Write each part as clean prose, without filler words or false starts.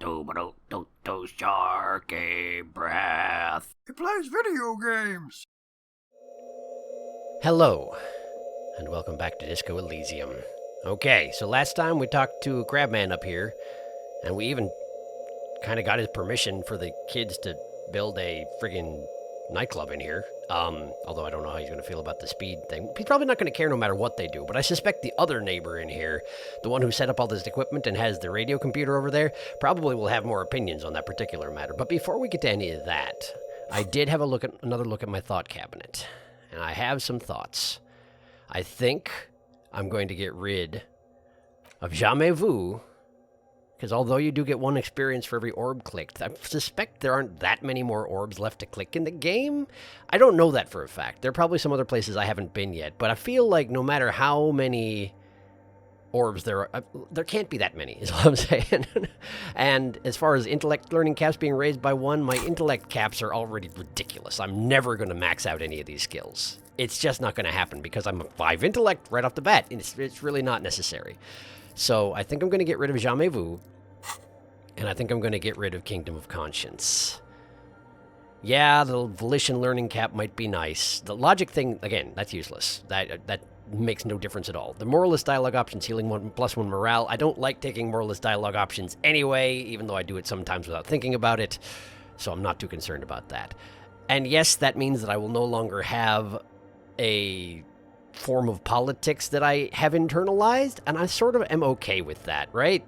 SharkyBreath. He plays video games. Hello, and welcome back to Disco Elysium. Okay, so last time we talked to Crabman up here, and we even kind of got his permission for the kids to build a friggin' nightclub in here. Although I don't know how he's going to feel about the speed thing. He's probably not going to care no matter what they do, but I suspect the other neighbor in here, the one who set up all this equipment and has the radio computer over there, probably will have more opinions on that particular matter. But before we get to any of that, I did have another look at my thought cabinet, and I have some thoughts. I think I'm going to get rid of Jamais Vu, because although you do get one experience for every orb clicked, I suspect there aren't that many more orbs left to click in the game. I don't know that for a fact. There are probably some other places I haven't been yet, but I feel like no matter how many orbs there are, there can't be that many, is what I'm saying. And as far as intellect learning caps being raised by 1, my intellect caps are already ridiculous. I'm never going to max out any of these skills. It's just not going to happen because I'm a 5 intellect right off the bat. It's really not necessary. So I think I'm going to get rid of Jamais Vu, and I think I'm going to get rid of Kingdom of Conscience. Yeah, the volition learning cap might be nice. The logic thing, again, that's useless. That makes no difference at all. The moralist dialogue options, healing 1+1 morale. I don't like taking moralist dialogue options anyway, even though I do it sometimes without thinking about it, so I'm not too concerned about that. And yes, that means that I will no longer have a form of politics that I have internalized, and I sort of am okay with that, right?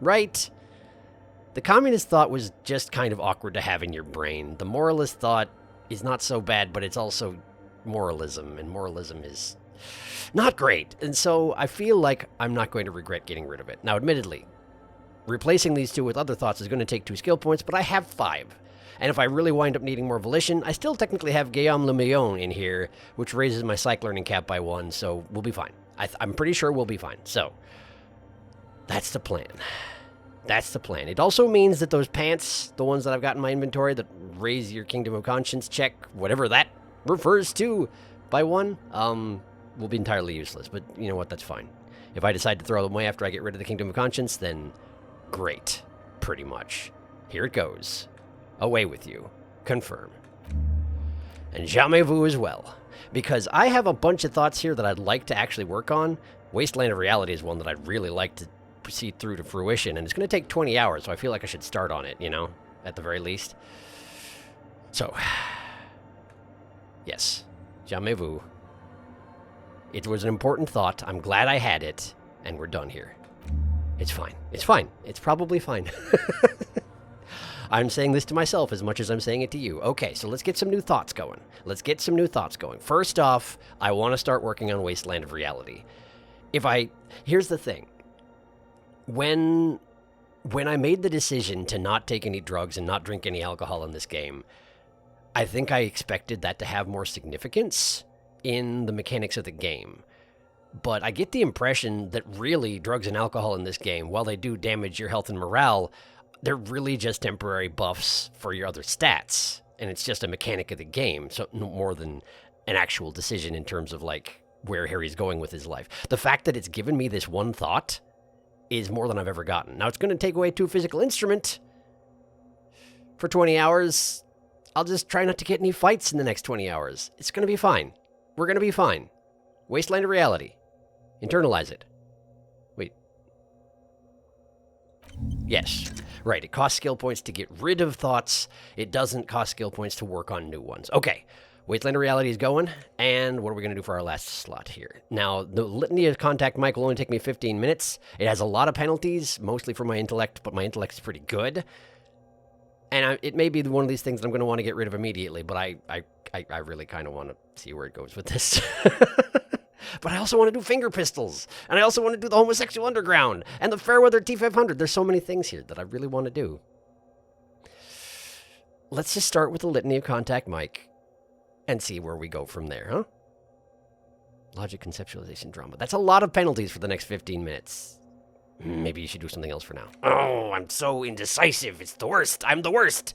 Right? The communist thought was just kind of awkward to have in your brain. The moralist thought is not so bad, but it's also moralism, and moralism is not great. And so I feel like I'm not going to regret getting rid of it. Now, admittedly, replacing these two with other thoughts is going to take 2 skill points, but I have 5. And if I really wind up needing more volition, I still technically have Guillaume Le Million in here, which raises my psych learning cap by 1, so we'll be fine. I'm pretty sure we'll be fine. So, that's the plan. That's the plan. It also means that those pants, the ones that I've got in my inventory that raise your Kingdom of Conscience check, whatever that refers to, by 1, will be entirely useless. But you know what? That's fine. If I decide to throw them away after I get rid of the Kingdom of Conscience, then great. Pretty much. Here it goes. Away with you. Confirm. And Jamais Vu as well. Because I have a bunch of thoughts here that I'd like to actually work on. Wasteland of Reality is one that I'd really like to proceed through to fruition. And it's going to take 20 hours, so I feel like I should start on it, you know? At the very least. So. Yes. Jamais Vu. It was an important thought. I'm glad I had it. And we're done here. It's fine. It's fine. It's probably fine. I'm saying this to myself as much as I'm saying it to you. Okay, so let's get some new thoughts going. First off, I want to start working on Wasteland of Reality. Here's the thing. When I made the decision to not take any drugs and not drink any alcohol in this game, I think I expected that to have more significance in the mechanics of the game. But I get the impression that really drugs and alcohol in this game, while they do damage your health and morale, they're really just temporary buffs for your other stats. And it's just a mechanic of the game, so no more than an actual decision in terms of, like, where Harry's going with his life. The fact that it's given me this one thought is more than I've ever gotten. Now, it's going to take away 2 physical instrument for 20 hours. I'll just try not to get any fights in the next 20 hours. It's going to be fine. We're going to be fine. Wasteland of Reality. Internalize it. Wait. Yes. Right, it costs skill points to get rid of thoughts. It doesn't cost skill points to work on new ones. Okay, Wasteland of Reality is going, and what are we going to do for our last slot here? Now, the Litany of Contact Mike will only take me 15 minutes. It has a lot of penalties, mostly for my intellect, but my intellect is pretty good. And it may be one of these things that I'm going to want to get rid of immediately, but I really kind of want to see where it goes with this. But I also want to do finger pistols, and I also want to do the homosexual underground, and the Fairweather T500. There's so many things here that I really want to do. Let's just start with the Litany of Contact Mike and see where we go from there, huh? Logic, conceptualization, drama. That's a lot of penalties for the next 15 minutes. Maybe you should do something else for now. Oh, I'm so indecisive. It's the worst. I'm the worst.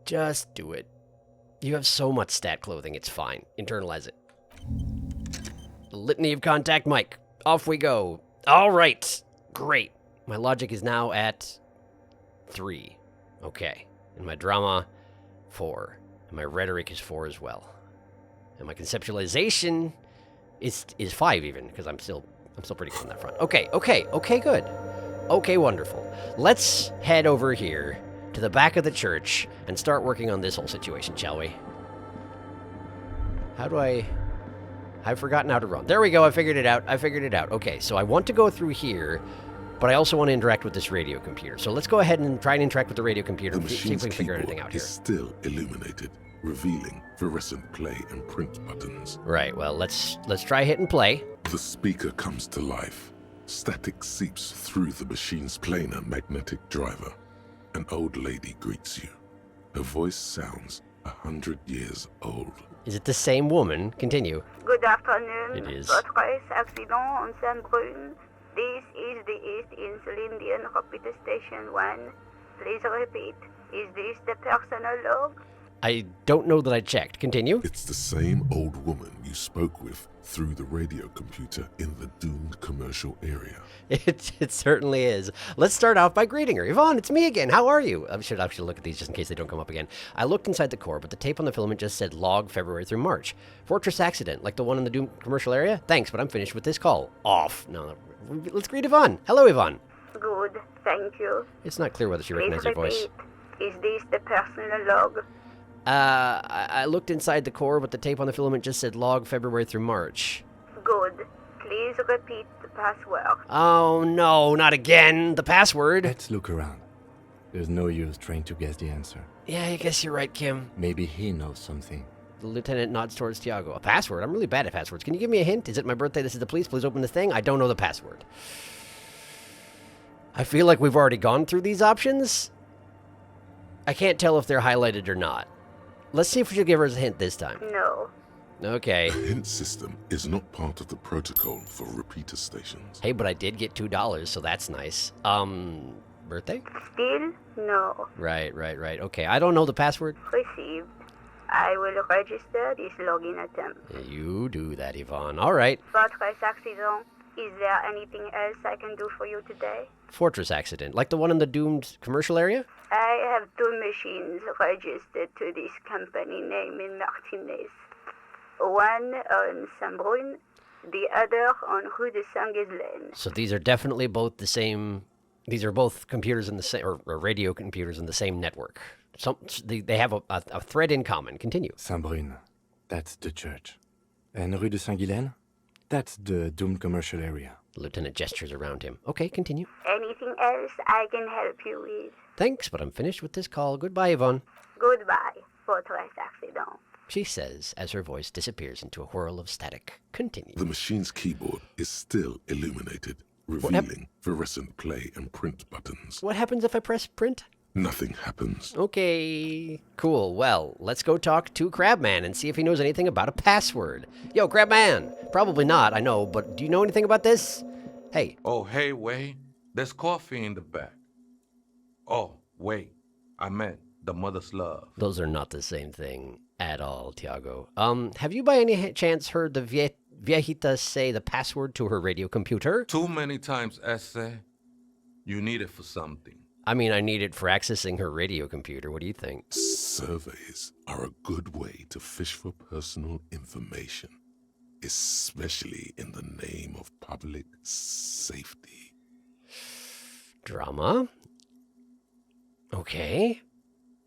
Just do it. You have so much stat clothing, it's fine. Internalize it. The Litany of Contact Mike. Off we go. All right. Great. My logic is now at 3. Okay. And my drama, 4. And my rhetoric is 4 as well. And my conceptualization is 5 even, because I'm still pretty good on that front. Okay, good. Okay, wonderful. Let's head over here to the back of the church and start working on this whole situation, shall we? How do I've forgotten how to run. There we go, I figured it out. Okay, so I want to go through here, but I also want to interact with this radio computer. So let's go ahead and try and interact with the radio computer and see if we can figure anything out here. The machine's keyboard is still illuminated, revealing fluorescent play and print buttons. Right, well, let's try hit and play. The speaker comes to life. Static seeps through the machine's planar magnetic driver. An old lady greets you. Her voice sounds 100 years old. Is it the same woman? Continue. Good afternoon. It is. Votre accident on Saint-Brun. This is the East Insulindian Repeater Station 1. Please repeat. Is this the personal log? I don't know that I checked. Continue. It's the same old woman you spoke with through the radio computer in the doomed commercial area. It certainly is. Let's start off by greeting her. Yvonne, it's me again. How are you? I should look at these just in case they don't come up again. I looked inside the core, but the tape on the filament just said log February through March. Fortress accident, like the one in the doomed commercial area? Thanks, but I'm finished with this call. Off. No, let's greet Yvonne. Hello, Yvonne. Good, thank you. It's not clear whether she Please recognized your voice. repeat. Is this the personal log? I looked inside the core, but the tape on the filament just said log February through March. Good. Please repeat the password. Oh, no, not again. The password. Let's look around. There's no use trying to guess the answer. Yeah, I guess you're right, Kim. Maybe he knows something. The lieutenant nods towards Tiago. A password? I'm really bad at passwords. Can you give me a hint? Is it my birthday? This is the police. Please open this thing. I don't know the password. I feel like we've already gone through these options. I can't tell if they're highlighted or not. Let's see if we should give her a hint this time. No. Okay. The hint system is not part of the protocol for repeater stations. Hey, but I did get $2, so that's nice. Birthday? Still? No. Right. Okay, I don't know the password. Received. I will register this login attempt. You do that, Yvonne. All right. Fortress accident. Is there anything else I can do for you today? Fortress accident, like the one in the doomed commercial area? I have 2 machines registered to this company name in Martinez. One on Saint-Brun, the other on Rue de Saint-Ghislaine. So these are definitely both the same. These are both computers in the same, or radio computers in the same network. They have a thread in common. Continue. Saint-Brun, that's the church. And Rue de Saint-Ghislaine, that's the doomed commercial area. The lieutenant gestures around him. Okay, continue. Anything else I can help you with? Thanks, but I'm finished with this call. Goodbye, Yvonne. Goodbye, Fortress accident. She says as her voice disappears into a whirl of static. Continue. The machine's keyboard is still illuminated, revealing fluorescent play and print buttons. What happens if I press print? Nothing happens. Okay, cool. Well, let's go talk to Crabman and see if he knows anything about a password. Yo, Crabman! Probably not, I know, but do you know anything about this? Hey. Oh, hey, wait. There's coffee in the back. Oh, wait. I meant the mother's love. Those are not the same thing at all, Tiago. Have you by any chance heard the viejita say the password to her radio computer? Too many times, Esse. You need it for something. I mean, I need it for accessing her radio computer. What do you think? Surveys are a good way to fish for personal information, especially in the name of public safety. Drama? Okay.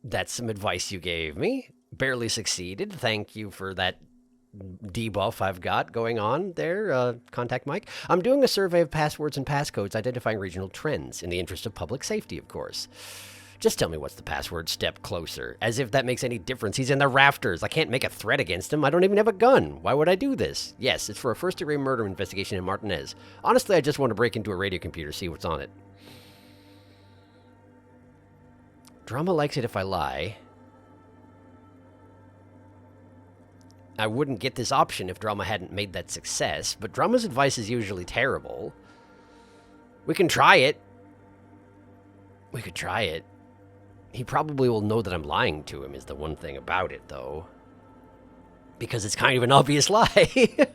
That's some advice you gave me. Barely succeeded. Thank you for that debuff I've got going on there, Contact Mike. I'm doing a survey of passwords and passcodes identifying regional trends in the interest of public safety, of course. Just tell me what's the password step closer. As if that makes any difference. He's in the rafters. I can't make a threat against him. I don't even have a gun. Why would I do this? Yes, it's for a first-degree murder investigation in Martinez. Honestly, I just want to break into a radio computer, see what's on it. Drama likes it if I lie. I wouldn't get this option if Drama hadn't made that success, but Drama's advice is usually terrible. We can try it. We could try it. He probably will know that I'm lying to him is the one thing about it, though. Because it's kind of an obvious lie.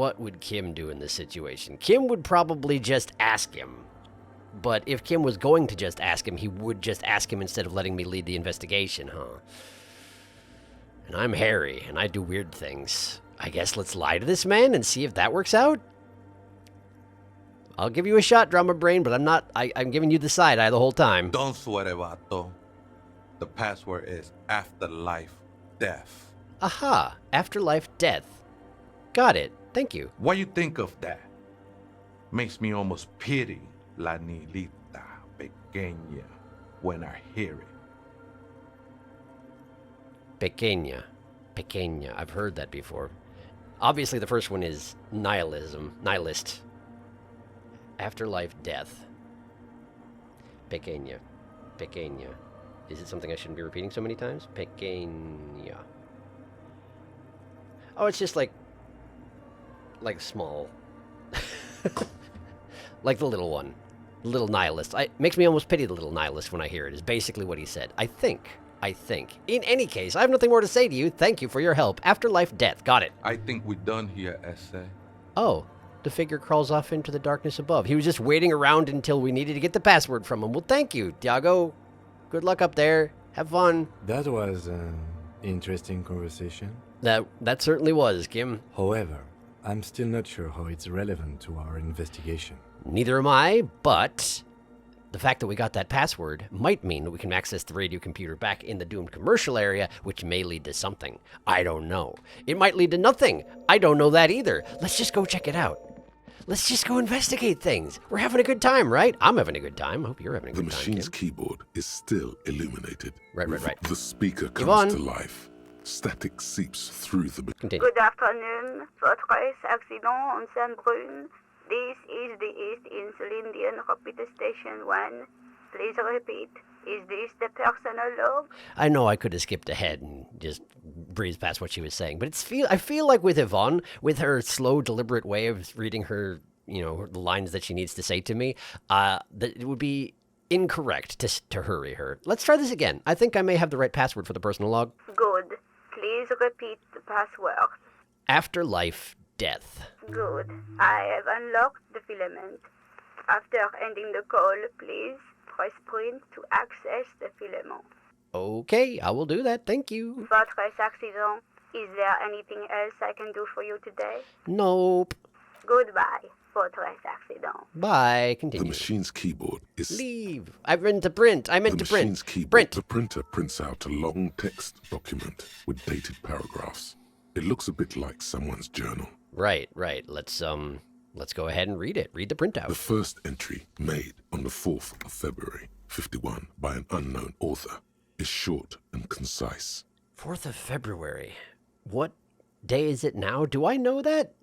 what would Kim do in this situation? Kim would probably just ask him. But if Kim was going to just ask him, he would just ask him instead of letting me lead the investigation, huh? And I'm Harry, and I do weird things. I guess let's lie to this man and see if that works out? I'll give you a shot, Drama Brain, but I'm giving you the side eye the whole time. Don't sweat it, vato. The password is afterlife death. Aha, afterlife death. Got it, thank you. What you think of that? Makes me almost pity la niñita pequeña when I hear it. Pequeña, I've heard that before. Obviously the first one is nihilist. Afterlife death. Pequeña. Is it something I shouldn't be repeating so many times? Pequeña. Oh, it's just like small. Like the little one. The little nihilist. Makes me almost pity the little nihilist when I hear it, is basically what he said. I think. In any case, I have nothing more to say to you. Thank you for your help. Afterlife death. Got it. I think we're done here, essay. Oh, the figure crawls off into the darkness above. He was just waiting around until we needed to get the password from him. Well, thank you, Tiago. Good luck up there. Have fun. That was an interesting conversation. That certainly was, Kim. However, I'm still not sure how it's relevant to our investigation. Neither am I, but the fact that we got that password might mean that we can access the radio computer back in the doomed commercial area, which may lead to something. I don't know. It might lead to nothing. I don't know that either. Let's just go check it out. Let's just go investigate things. We're having a good time, right? I'm having a good time. I hope you're having a The good time, machine's Kim. keyboard is still illuminated. Right. The speaker comes Yvonne. to life. Static seeps through the... Continue. Good afternoon, Fortress Accident on Saint-Brune. This is the East Insulindian Repeater Station 1. Please repeat. Is this the personal log? I know I could have skipped ahead and just breezed past what she was saying, but I feel like with Yvonne, with her slow, deliberate way of reading her, the lines that she needs to say to me, that it would be incorrect to hurry her. Let's try this again. I think I may have the right password for the personal log. Good. Please repeat the password. Afterlife death. Good. I have unlocked the filament. After ending the call, please press print to access the filament. Okay, I will do that. Thank you. Fortress Accident, is there anything else I can do for you today? Nope. Goodbye, Fortress Accident. Bye. The Continue. machine's keyboard is... Leave. I meant to print. The machine's keyboard. Print. The printer prints out a long text document with dated paragraphs. It looks a bit like someone's journal. Right. Let's go ahead and read it. Read the printout. The first entry, made on the 4th of February, 51, by an unknown author, is short and concise. 4th of February. What day is it now? Do I know that?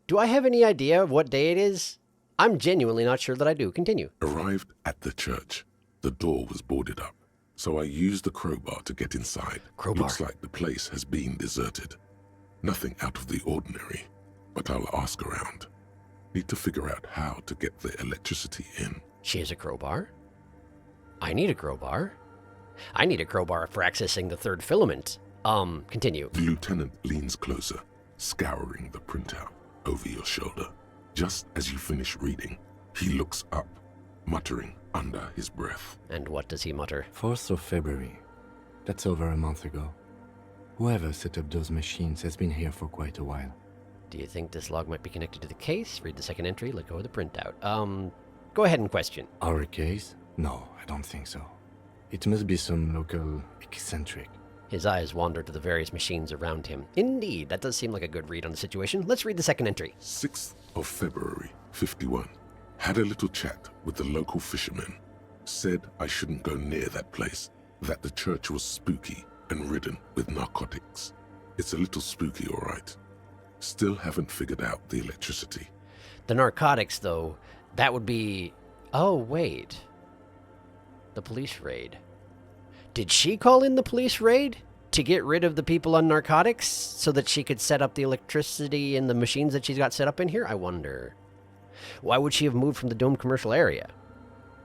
Do I have any idea of what day it is? I'm genuinely not sure that I do. Continue. Arrived at the church. The door was boarded up, so I used the crowbar to get inside. Crowbar. Looks like the place has been deserted. Nothing out of the ordinary, but I'll ask around. Need to figure out how to get the electricity in. She has a crowbar? I need a crowbar. I need a crowbar for accessing the third filament. Continue. The lieutenant leans closer, scouring the printout over your shoulder. Just as you finish reading, he looks up, muttering under his breath. And what does he mutter? 4th of February. That's over a month ago. Whoever set up those machines has been here for quite a while. Do you think this log might be connected to the case? Read the second entry, let go of the printout. Go ahead and question. Our case? No, I don't think so. It must be some local eccentric. His eyes wander to the various machines around him. Indeed, that does seem like a good read on the situation. Let's read the second entry. 6th of February, 51. Had a little chat with the local fishermen. Said I shouldn't go near that place, that the church was spooky and ridden with narcotics. It's a little spooky, all right. Still haven't figured out the electricity. The narcotics, though, that would be... Oh, wait. The police raid. Did she call in the police raid to get rid of the people on narcotics so that she could set up the electricity in the machines that she's got set up in here? I wonder. Why would she have moved from the doomed commercial area?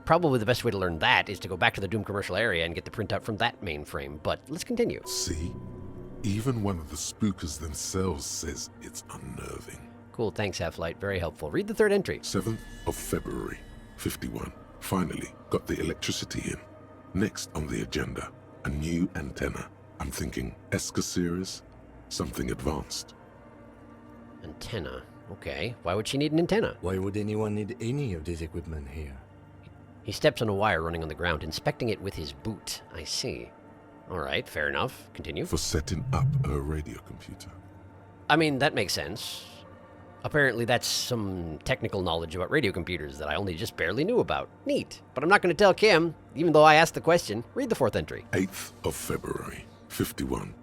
Probably the best way to learn that is to go back to the doomed commercial area and get the printout from that mainframe, but let's continue. See? Even one of the spookers themselves says it's unnerving. Cool, thanks, Half-Light. Very helpful. Read the third entry. 7th of February, 51. Finally got the electricity in. Next on the agenda, a new antenna. I'm thinking ESCA series, something advanced. Antenna. Okay. Why would she need an antenna? Why would anyone need any of this equipment here? He steps on a wire running on the ground, inspecting it with his boot. I see. All right, fair enough. Continue. For setting up a radio computer. I mean, that makes sense. Apparently that's some technical knowledge about radio computers that I only just barely knew about. Neat. But I'm not going to tell Kim, even though I asked the question. Read the fourth entry. 8th of February, 51.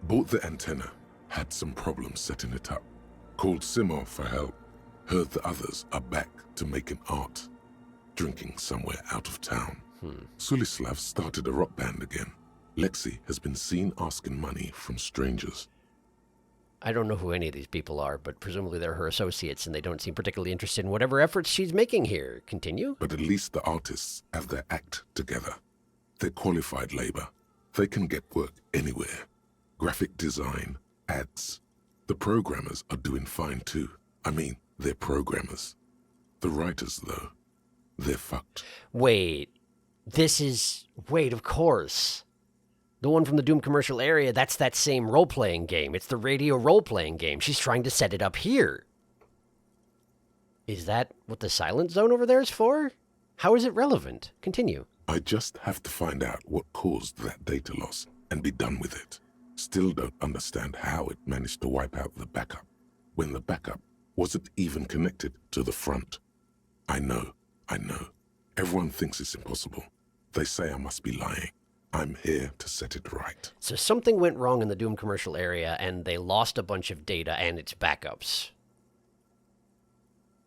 Bought the antenna. Had some problems setting it up. Called Simor for help. Heard the others are back to making art. Drinking somewhere out of town. Sulislav started a rock band again. Lexi has been seen asking money from strangers. I don't know who any of these people are, but presumably they're her associates, and they don't seem particularly interested in whatever efforts she's making here. Continue? But at least the artists have their act together. They're qualified labor. They can get work anywhere. Graphic design, ads. The programmers are doing fine too. I mean, they're programmers. The writers, though, they're fucked. Wait, of course. The one from the Doom commercial area, that's that same role-playing game. It's the radio role-playing game. She's trying to set it up here. Is that what the silent zone over there is for? How is it relevant? Continue. I just have to find out what caused that data loss and be done with it. Still don't understand how it managed to wipe out the backup, when the backup wasn't even connected to the front. I know. Everyone thinks it's impossible. They say I must be lying. I'm here to set it right. So something went wrong in the Doom commercial area, and they lost a bunch of data and its backups.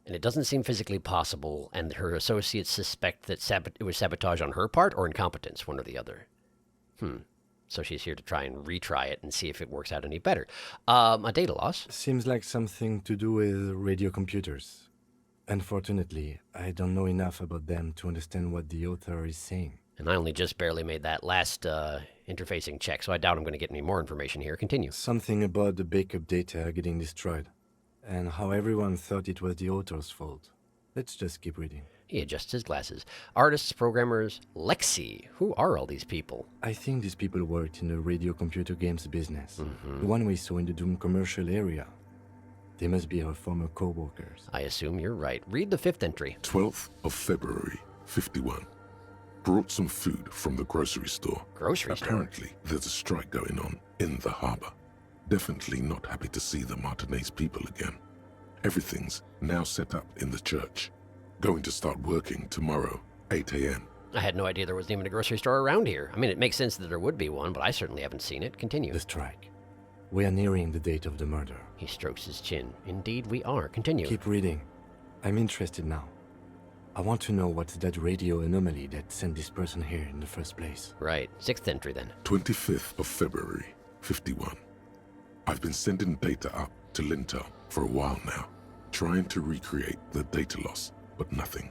And it doesn't seem physically possible, and her associates suspect that it was sabotage on her part or incompetence, one or the other. So she's here to try and retry it and see if it works out any better. A data loss? Seems like something to do with radio computers. Unfortunately, I don't know enough about them to understand what the author is saying. And I only just barely made that last interfacing check, so I doubt I'm going to get any more information here. Continue. Something about the backup data getting destroyed, and how everyone thought it was the author's fault. Let's just keep reading. He adjusts his glasses. Artists, programmers, Lexi. Who are all these people? I think these people worked in the radio computer games business. The one we saw in the Doom commercial area. They must be our former co-workers. I assume you're right. Read the fifth entry. 12th of February, 51. Brought some food from the grocery store. Grocery store? Apparently, there's a strike going on in the harbor. Definitely not happy to see the Martinez people again. Everything's now set up in the church. Going to start working tomorrow, 8 a.m. I had no idea there was even a grocery store around here. I mean, it makes sense that there would be one, but I certainly haven't seen it. Continue. The strike. We are nearing the date of the murder. He strokes his chin. Indeed, we are. Continue. Keep reading. I'm interested now. I want to know what's that radio anomaly that sent this person here in the first place. Right. Sixth entry, then. 25th of February, 51. I've been sending data up to Lintel for a while now, trying to recreate the data loss, but nothing.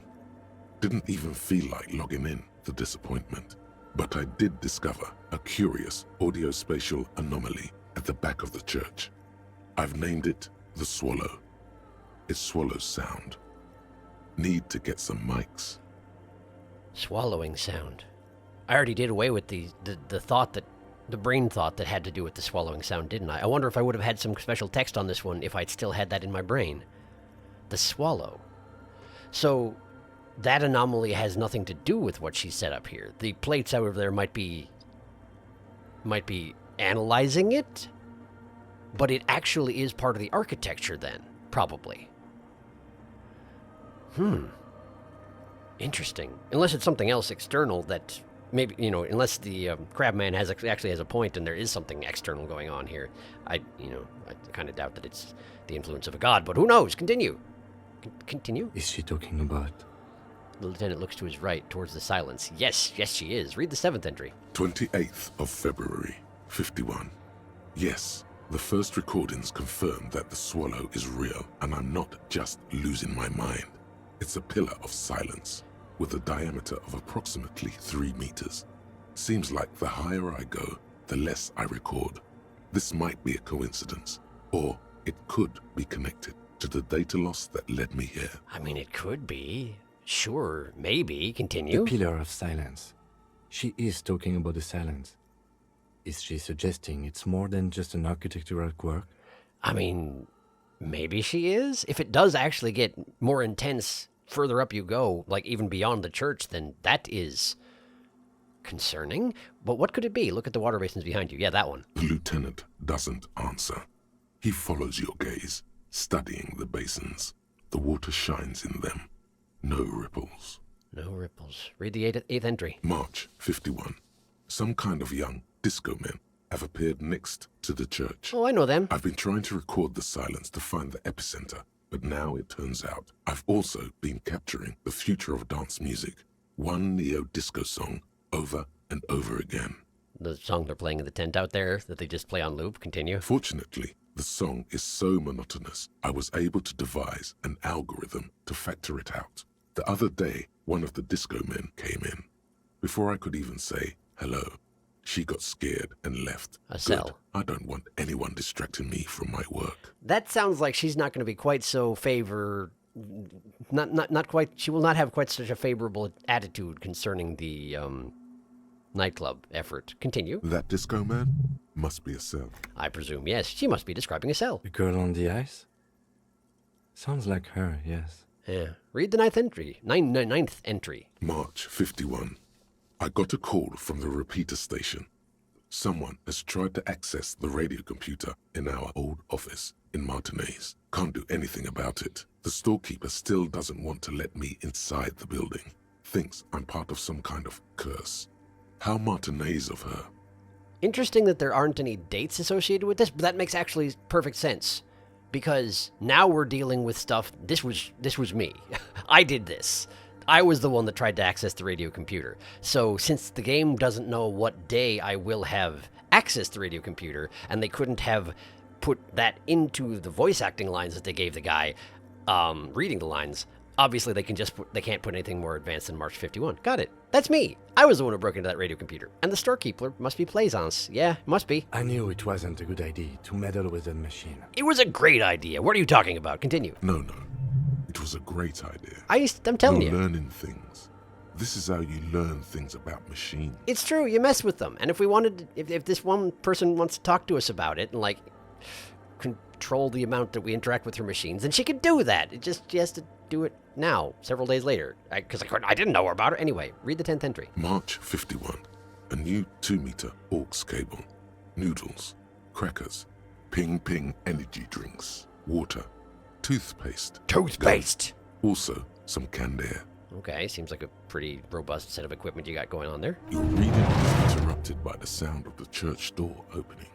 Didn't even feel like logging in, the disappointment. But I did discover a curious audio-spatial anomaly at the back of the church. I've named it the Swallow. It swallows sound. Need to get some mics. Swallowing sound. I already did away with the thought that, the brain thought that had to do with the swallowing sound, didn't I? I wonder if I would have had some special text on this one if I'd still had that in my brain. The swallow. So that anomaly has nothing to do with what she set up here. The plates over there might be analyzing it, but it actually is part of the architecture then, probably. Interesting. Unless it's something else external that maybe, unless the Crabman actually has a point and there is something external going on here. I kind of doubt that it's the influence of a god, but who knows? Continue. Continue. Is she talking about? The lieutenant looks to his right, towards the silence. Yes, she is. Read the seventh entry. 28th of February, 51. Yes, the first recordings confirm that the Swallow is real, and I'm not just losing my mind. It's a pillar of silence, with a diameter of approximately 3 meters. Seems like the higher I go, the less I record. This might be a coincidence, or it could be connected to the data loss that led me here. I mean, it could be. Sure, maybe. The Continue. pillar of silence. She is talking about the silence. Is she suggesting it's more than just an architectural quirk? I mean, maybe she is. If it does actually get more intense further up you go, like even beyond the church, then that is concerning. But what could it be? Look at the water basins behind you. Yeah, that one. The lieutenant doesn't answer. He follows your gaze, studying the basins. The water shines in them. No ripples. No ripples. Read the eighth entry. March 51. Some kind of young disco men have appeared next to the church. Oh, I know them. I've been trying to record the silence to find the epicenter, but now it turns out I've also been capturing the future of dance music, one neo-disco song over and over again. The song they're playing in the tent out there that they just play on loop. Continue. Fortunately, the song is so monotonous, I was able to devise an algorithm to factor it out. The other day, one of the disco men came in. Before I could even say hello, she got scared and left. A cell. Good. I don't want anyone distracting me from my work. That sounds like she's not going to be quite so not quite. She will not have quite such a favorable attitude concerning the nightclub effort. Continue. That disco man must be a cell. I presume, yes. She must be describing a cell. The girl on the ice? Sounds like her, yes. Yeah. Read the ninth entry. March 51. I got a call from the repeater station. Someone has tried to access the radio computer in our old office in Martinez. Can't do anything about it. The storekeeper still doesn't want to let me inside the building. Thinks I'm part of some kind of curse. How Martinez of her. Interesting that there aren't any dates associated with this, but that makes actually perfect sense. Because now we're dealing with stuff. This was me. I did this. I was the one that tried to access the radio computer. So since the game doesn't know what day I will have accessed the radio computer, and they couldn't have put that into the voice acting lines that they gave the guy reading the lines, obviously they can't put anything more advanced than March 51. Got it. That's me. I was the one who broke into that radio computer. And the storekeeper must be Plaisance. Yeah, must be. I knew it wasn't a good idea to meddle with the machine. It was a great idea. What are you talking about? Continue. No. It was a great idea. I'm telling You're you. learning things. This is how you learn things about machines. It's true. You mess with them. And if we wanted, if this one person wants to talk to us about it and like control the amount that we interact with her machines, then she can do that. She has to do it now, several days later. Because I didn't know about it. Anyway, read the 10th entry. March 51. A new 2-meter aux cable. Noodles. Crackers. Ping energy drinks. Water. Toothpaste. Toothpaste! Also, some canned air. Okay, seems like a pretty robust set of equipment you got going on there. Your reading is interrupted by the sound of the church door opening.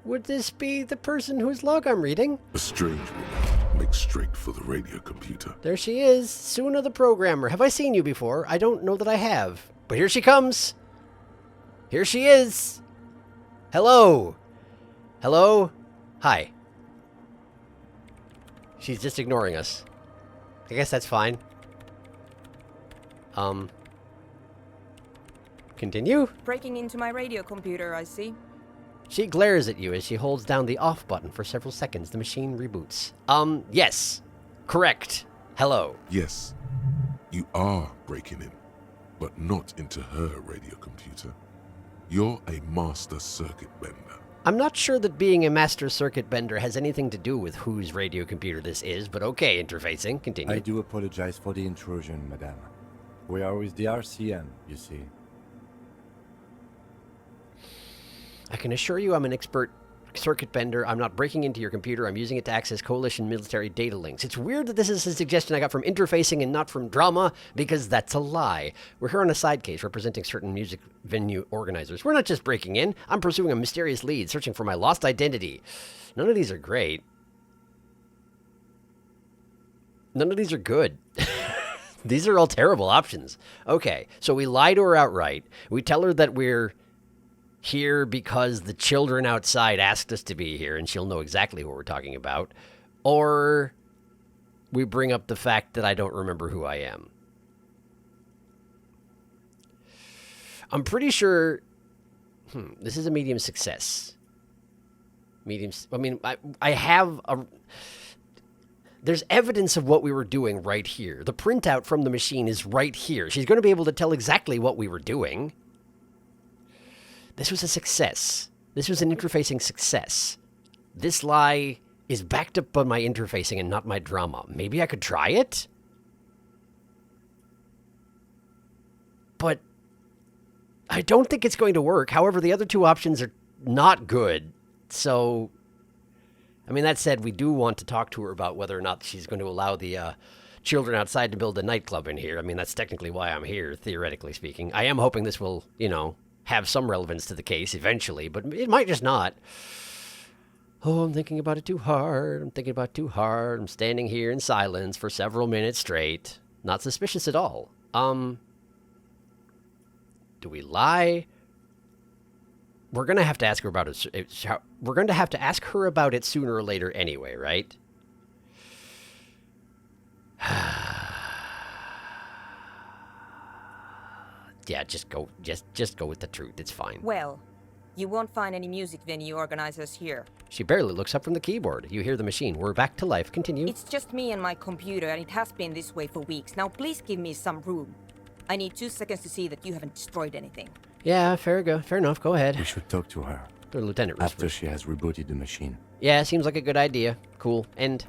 Would this be the person whose log I'm reading? A strange woman makes straight for the radio computer. There she is, Suna the programmer. Have I seen you before? I don't know that I have. But here she comes. Here she is. Hello. Hello. Hi. She's just ignoring us. I guess that's fine. Continue? Breaking into my radio computer, I see. She glares at you as she holds down the off button for several seconds. The machine reboots. Yes. Correct. Hello. Yes, you are breaking in, but not into her radio computer. You're a master circuit bender. I'm not sure that being a master circuit bender has anything to do with whose radio computer this is, but okay, interfacing. Continue. I do apologize for the intrusion, madame. We are with the RCM, you see. I can assure you I'm an expert circuit bender. I'm not breaking into your computer. I'm using it to access coalition military data links. It's weird that this is a suggestion I got from interfacing and not from drama, because that's a lie. We're here on a side case representing certain music venue organizers. We're not just breaking in. I'm pursuing a mysterious lead, searching for my lost identity. None of these are great. None of these are good. These are all terrible options. Okay, so we lie to her outright. We tell her that we're here because the children outside asked us to be here, and she'll know exactly what we're talking about. Or we bring up the fact that I don't remember who I am. I'm pretty sure this is a medium success. I have a... There's evidence of what we were doing right here. The printout from the machine is right here. She's going to be able to tell exactly what we were doing. This was a success. This was an interfacing success. This lie is backed up by my interfacing and not my drama. Maybe I could try it? But I don't think it's going to work. However, the other two options are not good. So, I mean, that said, we do want to talk to her about whether or not she's going to allow the children outside to build a nightclub in here. I mean, that's technically why I'm here, theoretically speaking. I am hoping this will, have some relevance to the case eventually, but it might just not. Oh, I'm thinking about it too hard. I'm standing here in silence for several minutes straight. Not suspicious at all. Do we lie? We're going to have to ask her about it. We're going to have to ask her about it sooner or later anyway, right? Yeah, just go with the truth. It's fine. Well, you won't find any music venue organizers here. She barely looks up from the keyboard. You hear the machine. We're back to life. Continue. It's just me and my computer, and it has been this way for weeks. Now please give me some room. I need 2 seconds to see that you haven't destroyed anything. Yeah, fair enough. Go ahead. We should talk to her. The lieutenant After whispers. she has rebooted the machine. Yeah, seems like a good idea. Cool. And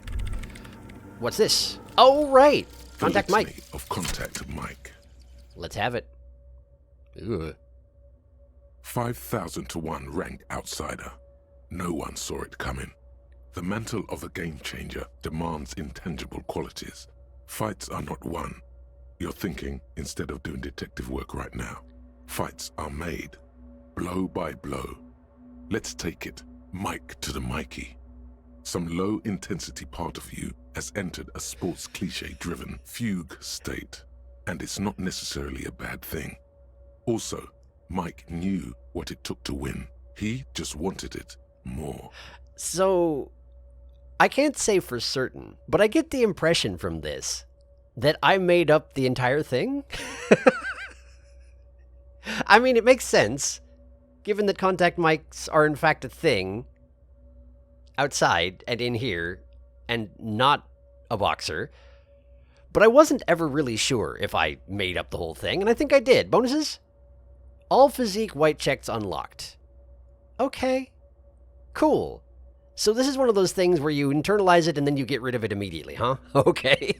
what's this? Oh, right. Contact The Mike. litany of Contact Mike. Let's have it. Ugh. 5,000 to 1 rank outsider. No one saw it coming. The mantle of a game changer demands intangible qualities. Fights are not won. You're thinking instead of doing detective work right now. Fights are made, blow by blow. Let's take it, Mike to the Mikey. Some low-intensity part of you has entered a sports cliché-driven fugue state, and it's not necessarily a bad thing. Also, Mike knew what it took to win. He just wanted it more. So, I can't say for certain, but I get the impression from this that I made up the entire thing. I mean, it makes sense, given that contact mics are in fact a thing outside and in here, and not a boxer. But I wasn't ever really sure if I made up the whole thing, and I think I did. Bonuses? All physique white checks unlocked. Okay. Cool. So this is one of those things where you internalize it and then you get rid of it immediately, huh? Okay.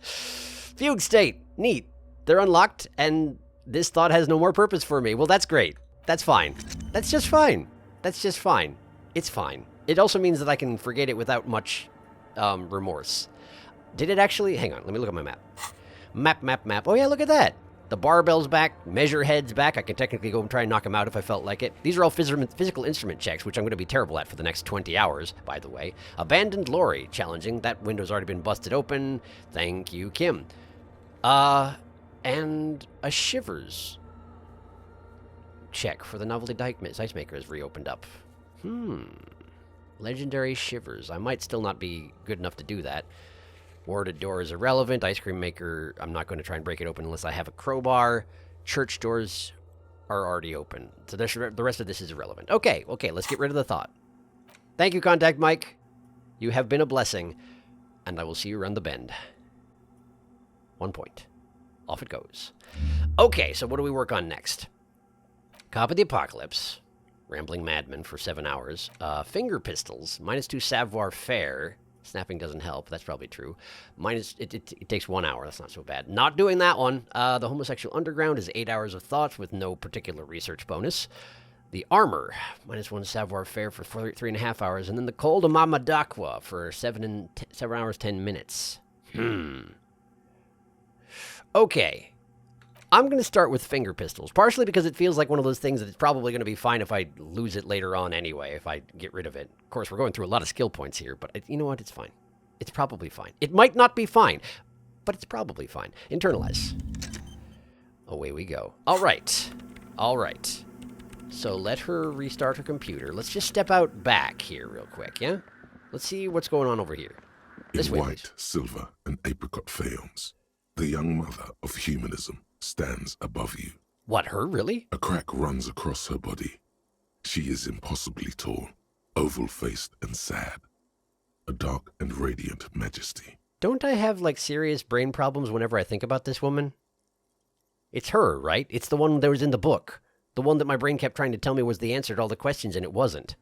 Fugue state. Neat. They're unlocked, and this thought has no more purpose for me. Well, that's great. That's fine. That's just fine. It's fine. It also means that I can forget it without much remorse. Did it actually? Hang on, let me look at my map. Map. Oh yeah, look at that. The barbell's back, measure head's back. I can technically go and try and knock him out if I felt like it. These are all physical instrument checks, which I'm going to be terrible at for the next 20 hours, by the way. Abandoned lorry, challenging. That window's already been busted open. Thank you, Kim. And a shivers check for the novelty ice maker is reopened up. Legendary shivers. I might still not be good enough to do that. Warded door is irrelevant. Ice cream maker, I'm not going to try and break it open unless I have a crowbar. Church doors are already open. So the rest of this is irrelevant. Okay, let's get rid of the thought. Thank you, Contact Mike. You have been a blessing, and I will see you around the bend. 1 point. Off it goes. Okay, so what do we work on next? Cop of the Apocalypse. Rambling Madman for 7 hours. Finger pistols. -2 savoir faire. Snapping doesn't help. That's probably true. It takes 1 hour. That's not so bad. Not doing that one. The Homosexual Underground is 8 hours of thoughts with no particular research bonus. The Armor. -1 savoir faire for 3.5 hours. And then the Cold Mamadakwa for 7 hours, 10 minutes. Okay. I'm going to start with finger pistols, partially because it feels like one of those things that it's probably going to be fine if I lose it later on anyway, if I get rid of it. Of course, we're going through a lot of skill points here, but you know what? It's fine. It's probably fine. It might not be fine, but it's probably fine. Internalize. Away we go. All right. So let her restart her computer. Let's just step out back here real quick, yeah? Let's see what's going on over here. This In way, white, please. silver, and apricot faience, the young mother of humanism stands above you. What, her, really? A crack runs across her body. She is impossibly tall, oval-faced and sad. a dark and radiant majesty. Don't I have, like, serious brain problems whenever I think about this woman? It's her, right? It's the one that was in the book. The one that my brain kept trying to tell me was the answer to all the questions, and it wasn't.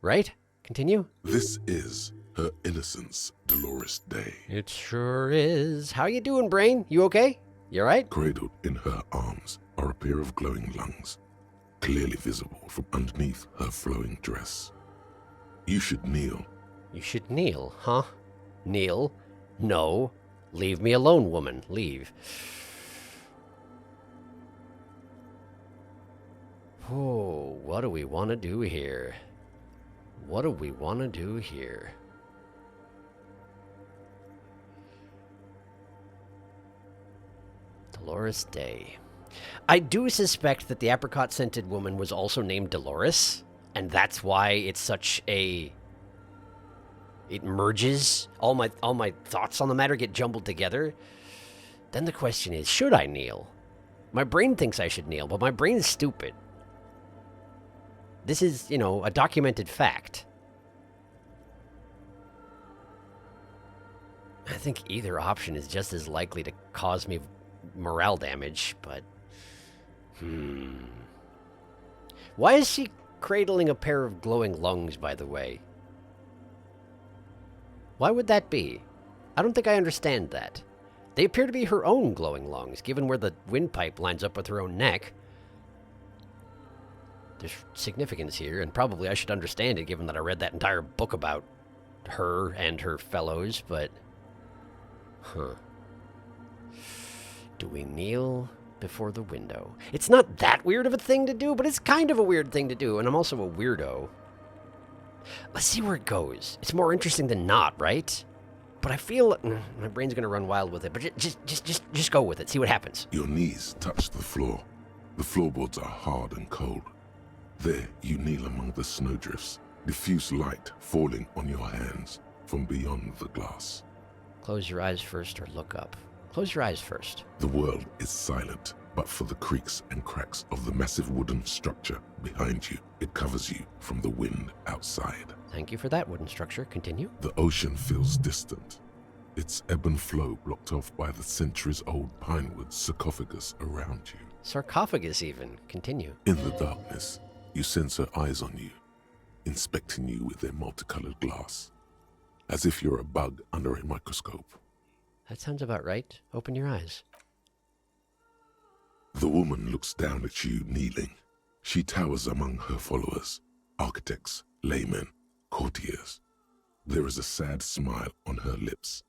Right? Continue? This is her innocence, Dolores Day. It sure is. How you doing, brain? You okay? You alright? Cradled in her arms are a pair of glowing lungs, clearly visible from underneath her flowing dress. You should kneel. You should kneel, huh? Kneel? No. Leave me alone, woman. Leave. Oh, what do we want to do here? What do we want to do here? Dolores Day. I do suspect that the apricot-scented woman was also named Dolores, and that's why it's such a... It merges. All my thoughts on the matter get jumbled together. Then the question is, should I kneel? My brain thinks I should kneel, but my brain is stupid. This is, a documented fact. I think either option is just as likely to cause me morale damage, but... Why is she cradling a pair of glowing lungs, by the way? Why would that be? I don't think I understand that. They appear to be her own glowing lungs, given where the windpipe lines up with her own neck. There's significance here, and probably I should understand it, given that I read that entire book about her and her fellows, but... Huh. Do we kneel before the window? It's not that weird of a thing to do, but it's kind of a weird thing to do, and I'm also a weirdo. Let's see where it goes. It's more interesting than not, right? But I feel my brain's gonna run wild with it. But just go with it. See what happens. Your knees touch the floor. The floorboards are hard and cold. There you kneel among the snowdrifts, diffuse light falling on your hands from beyond the glass. Close your eyes first or look up. Close your eyes first. The world is silent, but for the creaks and cracks of the massive wooden structure behind you. It covers you from the wind outside. Thank you for that wooden structure. Continue. The ocean feels distant, its ebb and flow blocked off by the centuries-old pinewood sarcophagus around you. Sarcophagus even. Continue. In the darkness, you sense her eyes on you, inspecting you with their multicolored glass, as if you're a bug under a microscope. That sounds about right. Open your eyes. The woman looks down at you kneeling. She towers among her followers, architects, laymen, courtiers. There is a sad smile on her lips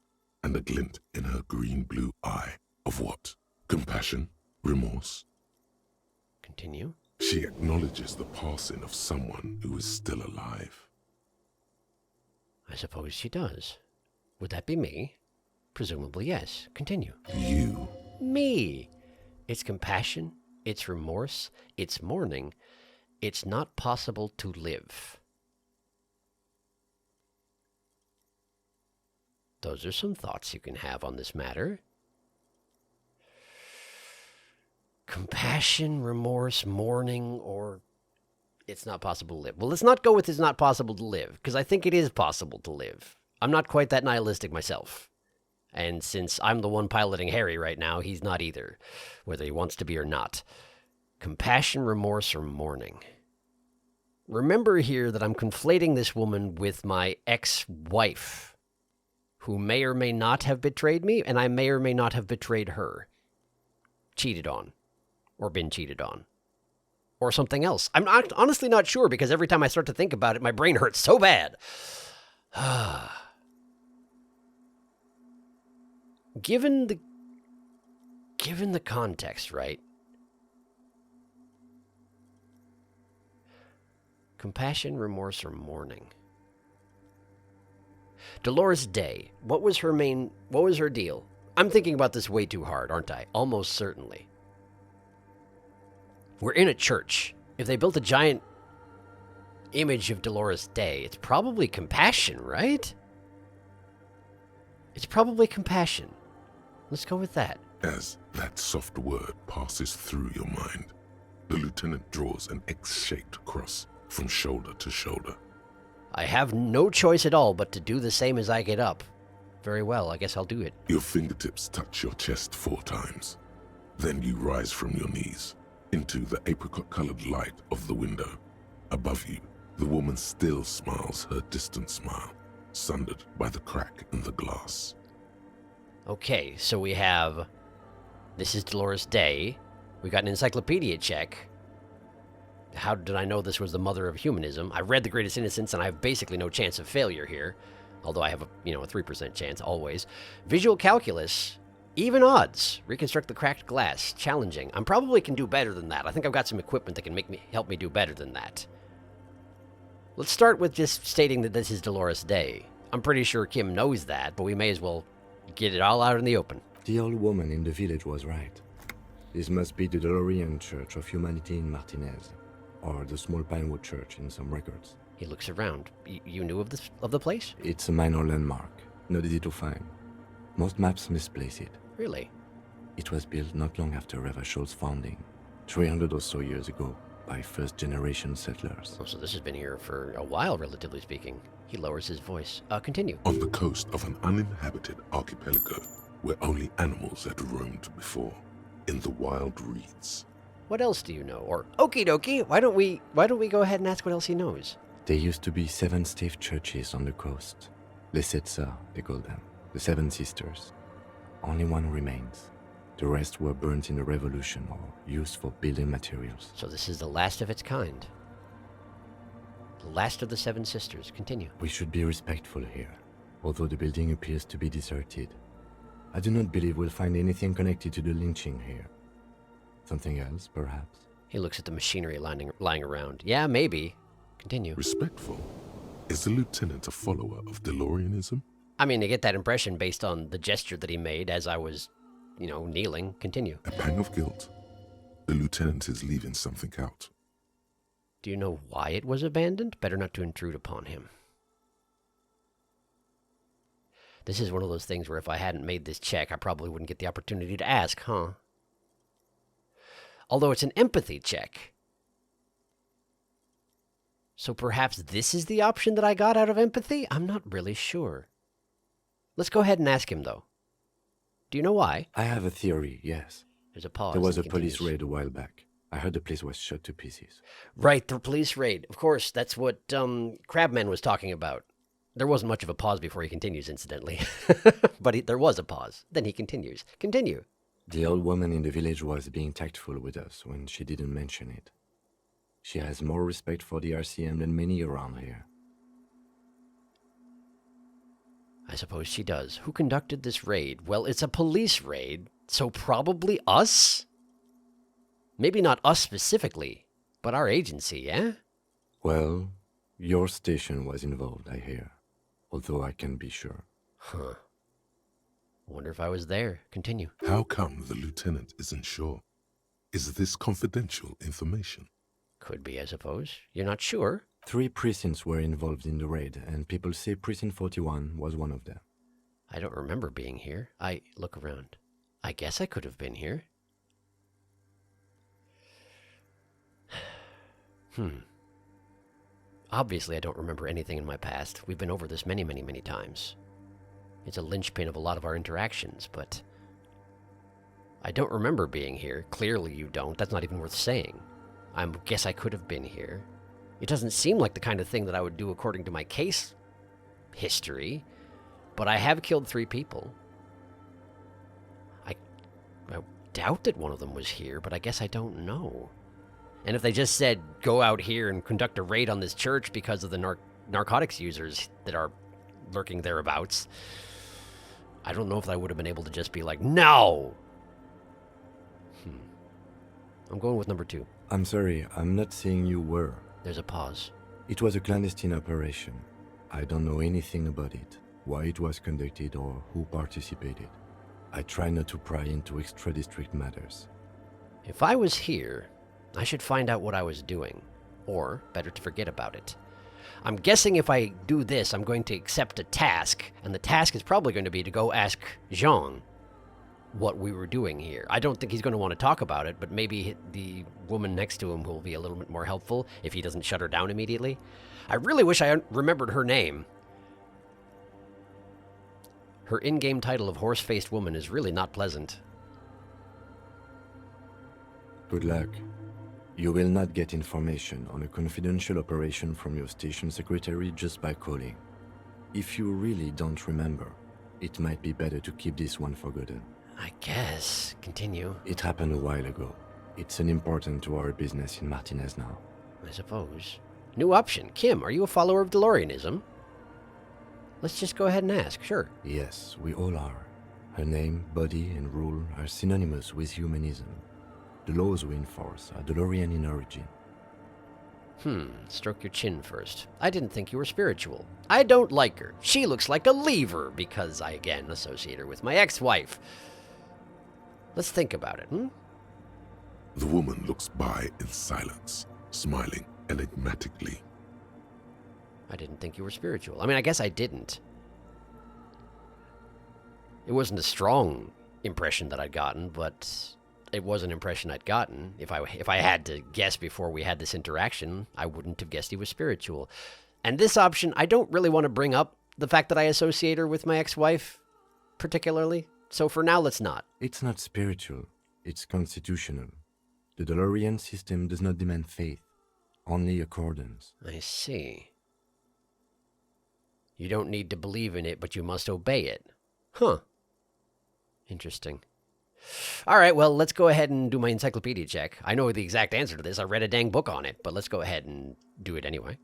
and a glint in her green-blue eye. Of what? Compassion? Remorse? Continue. She acknowledges the passing of someone who is still alive. I suppose she does. Would that be me? Presumably, yes. Continue. You? Me. It's compassion, it's remorse, it's mourning. It's not possible to live. Those are some thoughts you can have on this matter. Compassion, remorse, mourning, or it's not possible to live. Well, let's not go with it's not possible to live, because I think it is possible to live. I'm not quite that nihilistic myself. And since I'm the one piloting Harry right now, he's not either, whether he wants to be or not. Compassion, remorse, or mourning. Remember here that I'm conflating this woman with my ex-wife, who may or may not have betrayed me, and I may or may not have betrayed her. Cheated on. Or been cheated on. Or something else. I'm honestly not sure, because every time I start to think about it, my brain hurts so bad. Given the context, right? Compassion, remorse, or mourning. Dolores Day, what was her deal? I'm thinking about this way too hard, aren't I? Almost certainly. We're in a church. If they built a giant image of Dolores Day, it's probably compassion, right? It's probably compassion. Let's go with that. As that soft word passes through your mind, the lieutenant draws an X-shaped cross from shoulder to shoulder. I have no choice at all but to do the same as I get up. Very well, I guess I'll do it. Your fingertips touch your chest 4 times. Then you rise from your knees into the apricot-colored light of the window. Above you, the woman still smiles her distant smile, sundered by the crack in the glass. Okay, so we have... This is Dolores Day. We got an encyclopedia check. How did I know this was the mother of humanism? I read The Greatest Innocence, and I have basically no chance of failure here. Although I have a 3% chance, always. Visual calculus, even odds. Reconstruct the cracked glass, challenging. I probably can do better than that. I think I've got some equipment that can help me do better than that. Let's start with just stating that this is Dolores Day. I'm pretty sure Kim knows that, but we may as well get it all out in the open. The old woman in the village was right. This must be the Dolorian Church of Humanity in Martinez, or the small Pinewood Church in some records. He looks around. You knew of the place? It's a minor landmark, not easy to find. Most maps misplace it. Really? It was built not long after Revachol's founding, 300 or so years ago, by first-generation settlers. Oh, so this has been here for a while, relatively speaking. He lowers his voice. Continue. On the coast of an uninhabited archipelago, where only animals had roamed before, in the wild reeds. What else do you know? Or, okie dokie, why don't we go ahead and ask what else he knows? There used to be 7 stave churches on the coast. Les Sept Sœurs, they call them. The 7 Sisters. Only one remains. The rest were burnt in the revolution or used for building materials. So this is the last of its kind. The last of the 7 sisters. Continue. We should be respectful here, although the building appears to be deserted. I do not believe we'll find anything connected to the lynching here. Something else, perhaps? He looks at the machinery lying around. Yeah, maybe. Continue. Respectful? Is the lieutenant a follower of Dolorianism? I mean, I get that impression based on the gesture that he made as I was, kneeling. Continue. A pang of guilt. The lieutenant is leaving something out. Do you know why it was abandoned? Better not to intrude upon him. This is one of those things where if I hadn't made this check, I probably wouldn't get the opportunity to ask, huh? Although it's an empathy check. So perhaps this is the option that I got out of empathy? I'm not really sure. Let's go ahead and ask him, though. Do you know why? I have a theory, yes. There's a pause. There was a police raid a while back. I heard the place was shot to pieces. Right, the police raid. Of course, that's what Crabman was talking about. There wasn't much of a pause before he continues, incidentally. But there was a pause. Then he continues. Continue. The old woman in the village was being tactful with us when she didn't mention it. She has more respect for the RCM than many around here. I suppose she does. Who conducted this raid? Well, it's a police raid, so probably us? Maybe not us specifically, but our agency, eh? Well, your station was involved, I hear. Although I can't be sure. Huh. Wonder if I was there. Continue. How come the lieutenant isn't sure? Is this confidential information? Could be, I suppose. You're not sure? 3 precincts were involved in the raid, and people say Precinct 41 was one of them. I don't remember being here. I look around. I guess I could have been here. Obviously, I don't remember anything in my past. We've been over this many, many, many times. It's a linchpin of a lot of our interactions, but I don't remember being here. Clearly you don't. That's not even worth saying. I guess I could have been here. It doesn't seem like the kind of thing that I would do according to my case history, but I have killed 3 people. I doubt that one of them was here, but I guess I don't know. And if they just said, go out here and conduct a raid on this church because of the narcotics users that are lurking thereabouts, I don't know if I would have been able to just be like, no! I'm going with number 2. I'm sorry, I'm not saying you were. There's a pause. It was a clandestine operation. I don't know anything about it, why it was conducted, or who participated. I try not to pry into extra-district matters. If I was here, I should find out what I was doing. Or, better to forget about it. I'm guessing if I do this, I'm going to accept a task, and the task is probably going to be to go ask Jean what we were doing here. I don't think he's going to want to talk about it, but maybe the woman next to him will be a little bit more helpful if he doesn't shut her down immediately. I really wish I remembered her name. Her in-game title of Horse-Faced Woman is really not pleasant. Good luck. You will not get information on a confidential operation from your station secretary just by calling. If you really don't remember, it might be better to keep this one forgotten. I guess. Continue. It happened a while ago. It's unimportant to our business in Martinez now. I suppose. New option. Kim, are you a follower of Dolorianism? Let's just go ahead and ask, sure. Yes, we all are. Her name, body, and rule are synonymous with humanism. The laws we enforce are Dolorian in origin. Stroke your chin first. I didn't think you were spiritual. I don't like her. She looks like a lever because I, again, associate her with my ex-wife. Let's think about it, The woman looks by in silence, smiling enigmatically. I didn't think you were spiritual. I mean, I guess I didn't. It wasn't a strong impression that I'd gotten, but it was an impression I'd gotten. If I had to guess before we had this interaction, I wouldn't have guessed he was spiritual. And this option, I don't really want to bring up the fact that I associate her with my ex-wife, particularly. So for now, let's not. It's not spiritual. It's constitutional. The Dolorian system does not demand faith, only accordance. I see. You don't need to believe in it, but you must obey it. Huh. Interesting. All right, well, let's go ahead and do my encyclopedia check. I know the exact answer to this. I read a dang book on it, but let's go ahead and do it anyway.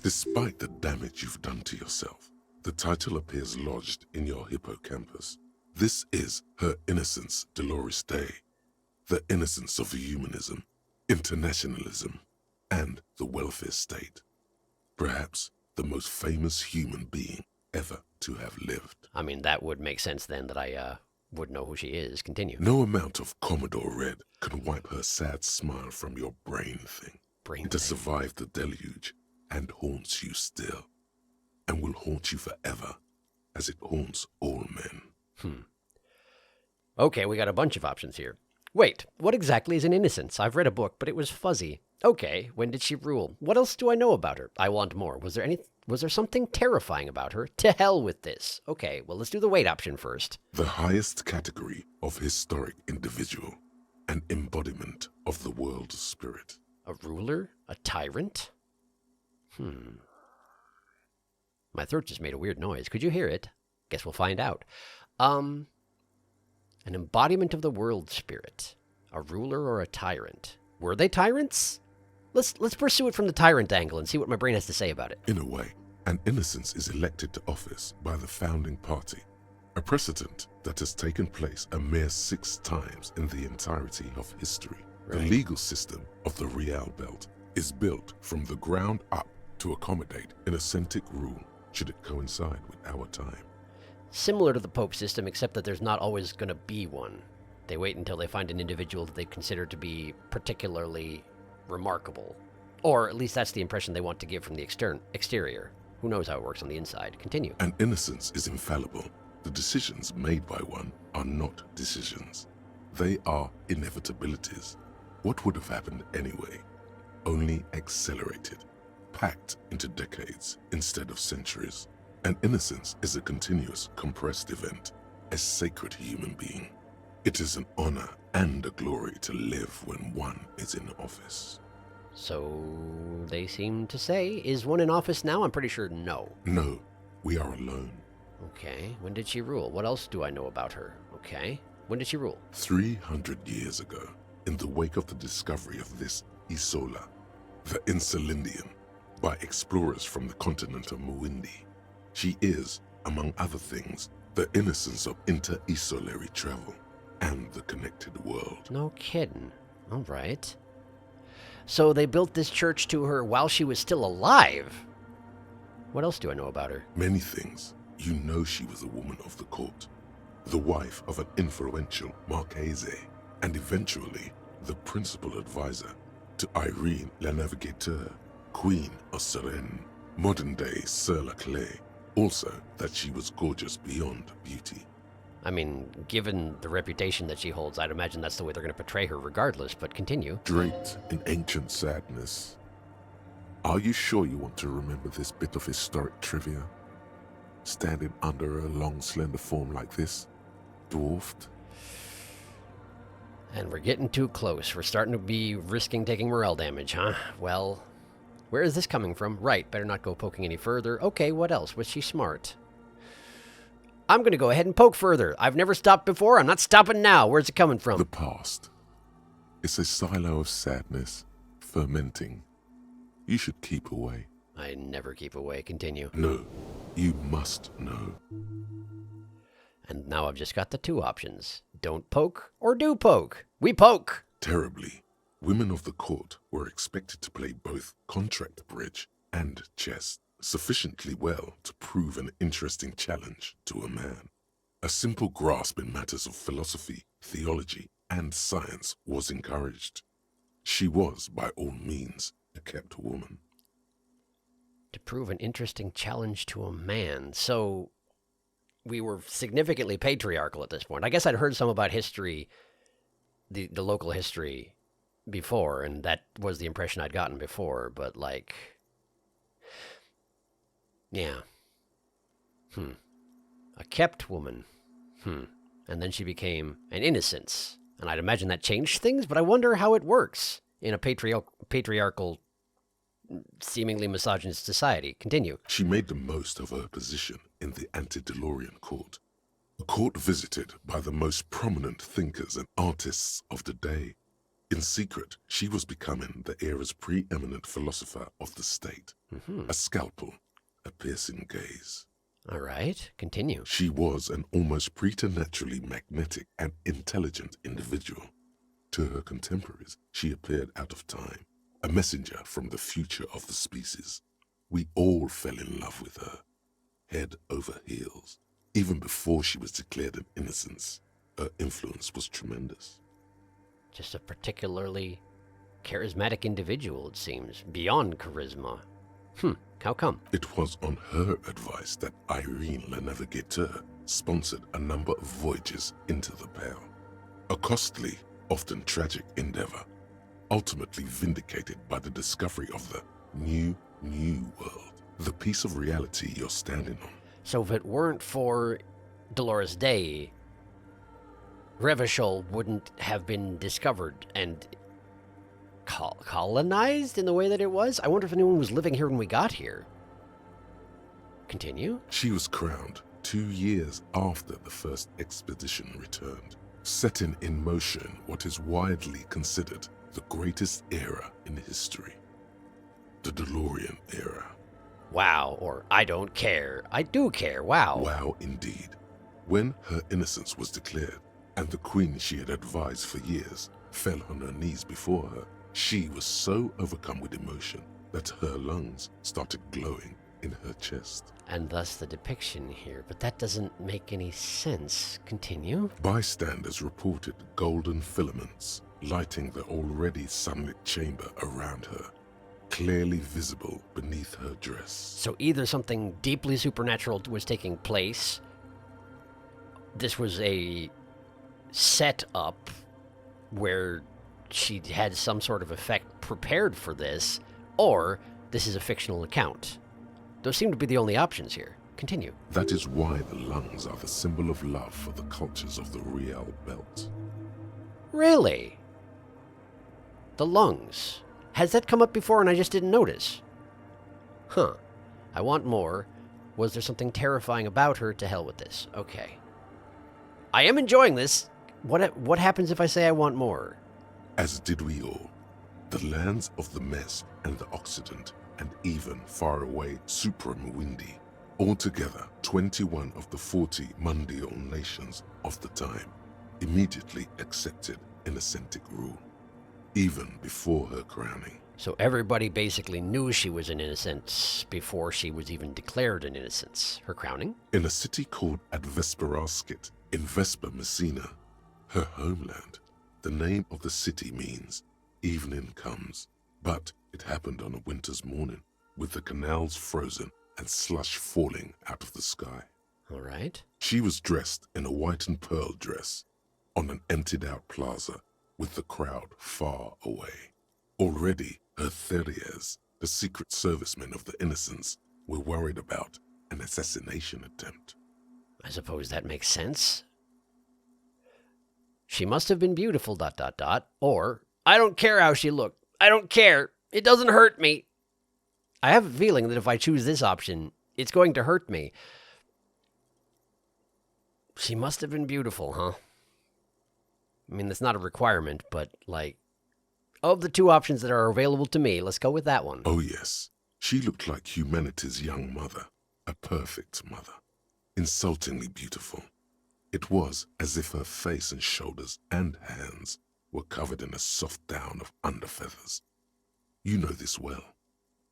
Despite the damage you've done to yourself, the title appears lodged in your hippocampus. This is her innocence, Dolores Day. The innocence of humanism, internationalism, and the welfare state. Perhaps the most famous human being ever to have lived. I mean, that would make sense then that I would know who she is. Continue. No amount of Commodore Red can wipe her sad smile from your brain thing. It has survived the deluge and haunts you still, and will haunt you forever, as it haunts all men. Okay, we got a bunch of options here. Wait, what exactly is an innocence? I've read a book, but it was fuzzy. Okay, when did she rule? What else do I know about her? I want more. Was there something terrifying about her? To hell with this. Okay, well, let's do the wait option first. The highest category of historic individual, an embodiment of the world spirit. A ruler? A tyrant? My throat just made a weird noise. Could you hear it? Guess we'll find out. An embodiment of the world spirit. A ruler or a tyrant. Were they tyrants? Let's pursue it from the tyrant angle and see what my brain has to say about it. In a way, an innocence is elected to office by the founding party, a precedent that has taken place a mere 6 times in the entirety of history. Right. The legal system of the Real Belt is built from the ground up to accommodate an authentic rule should it coincide with our time. Similar to the Pope system, except that there's not always going to be one. They wait until they find an individual that they consider to be particularly remarkable. Or at least that's the impression they want to give from the exterior. Who knows how it works on the inside? Continue. An innocence is infallible. The decisions made by one are not decisions. They are inevitabilities. What would have happened anyway? Only accelerated, packed into decades instead of centuries. An innocence is a continuous, compressed event, a sacred human being. It is an honor and a glory to live when one is in office. So they seem to say, is one in office now? I'm pretty sure no. No, we are alone. Okay, when did she rule? What else do I know about her? Okay, when did she rule? 300 years ago, in the wake of the discovery of this Isola, the Insulindian, by explorers from the continent of Muindi. She is, among other things, the innocence of inter-isolary travel and the connected world. No kidding. All right. So they built this church to her while she was still alive. What else do I know about her? Many things. You know she was a woman of the court, the wife of an influential Marchese, and eventually the principal advisor to Irene la Navigateur, Queen of Suresnes, modern-day Sir Laclais. Also, that she was gorgeous beyond beauty. I mean, given the reputation that she holds, I'd imagine that's the way they're going to portray her regardless, but continue. Draped in ancient sadness, Are you sure you want to remember this bit of historic trivia? Standing under a long, slender form like this, dwarfed? And we're getting too close. We're starting to be risking taking morale damage, huh? Well, where is this coming from? Right, better not go poking any further. Okay, what else? Was she smart? I'm going to go ahead and poke further. I've never stopped before. I'm not stopping now. Where's it coming from? The past. It's a silo of sadness, fermenting. You should keep away. I never keep away. Continue. No, you must know. And now I've just got the two options. Don't poke or do poke. We poke! Terribly, women of the court were expected to play both contract bridge and chess sufficiently well to prove an interesting challenge to a man. A simple grasp in matters of philosophy, theology, and science was encouraged. She was, by all means, a kept woman. To prove an interesting challenge to a man. So we were significantly patriarchal at this point. I guess I'd heard some about history, the local history before, and that was the impression I'd gotten before, but like, yeah. A kept woman. And then she became an innocence. And I'd imagine that changed things, but I wonder how it works in a patriarchal, seemingly misogynist society. Continue. She made the most of her position in the ante-Dolorian court, a court visited by the most prominent thinkers and artists of the day. In secret, she was becoming the era's preeminent philosopher of the state. A scalpel, a piercing gaze. All right, continue. She was an almost preternaturally magnetic and intelligent individual. To her contemporaries, she appeared out of time, a messenger from the future of the species. We all fell in love with her, head over heels. Even before she was declared an innocence, her influence was tremendous. Just a particularly charismatic individual, it seems, beyond charisma. How come? It was on her advice that Irene Le Navigateur sponsored a number of voyages into the Pale. A costly, often tragic endeavor, ultimately vindicated by the discovery of the new world, the piece of reality you're standing on. So if it weren't for Dolores Day, Revachol wouldn't have been discovered and colonized in the way that it was? I wonder if anyone was living here when we got here. Continue. She was crowned 2 years after the first expedition returned, setting in motion what is widely considered the greatest era in history, the Dolorian era. Wow, or I don't care. I do care, wow. Wow, indeed. When her innocence was declared, and the queen she had advised for years fell on her knees before her, she was so overcome with emotion that her lungs started glowing in her chest. And thus the depiction here, but that doesn't make any sense. Continue. Bystanders reported golden filaments lighting the already sunlit chamber around her, clearly visible beneath her dress. So either something deeply supernatural was taking place, this was a setup where she had some sort of effect prepared for this, or this is a fictional account. Those seem to be the only options here. Continue. That is why the lungs are the symbol of love for the cultures of the Real Belt. Really? The lungs. Has that come up before and I just didn't notice? Huh. I want more. Was there something terrifying about her? To hell with this. Okay. I am enjoying this. What happens if I say I want more? As did we all. The lands of the Mess and the Occident, and even far away Supreme Windy, altogether 21 of the 40 Mundial nations of the time, immediately accepted Innocentic rule, even before her crowning. So everybody basically knew she was an innocence before she was even declared an innocence. Her crowning? In a city called Advesperaskit, in Vesper Messina, her homeland. The name of the city means evening comes, but it happened on a winter's morning, with the canals frozen and slush falling out of the sky. All right. She was dressed in a white and pearl dress, on an emptied-out plaza, with the crowd far away. Already her theriers The Secret Servicemen of the Innocents were worried about an assassination attempt. I suppose that makes sense. She must have been beautiful, ... Or, I don't care how she looked. I don't care. It doesn't hurt me. I have a feeling that if I choose this option, it's going to hurt me. She must have been beautiful, huh? I mean, that's not a requirement, but, like, of the two options that are available to me, let's go with that one. Oh yes, she looked like humanity's young mother, a perfect mother, insultingly beautiful. It was as if her face and shoulders and hands were covered in a soft down of underfeathers. You know this well,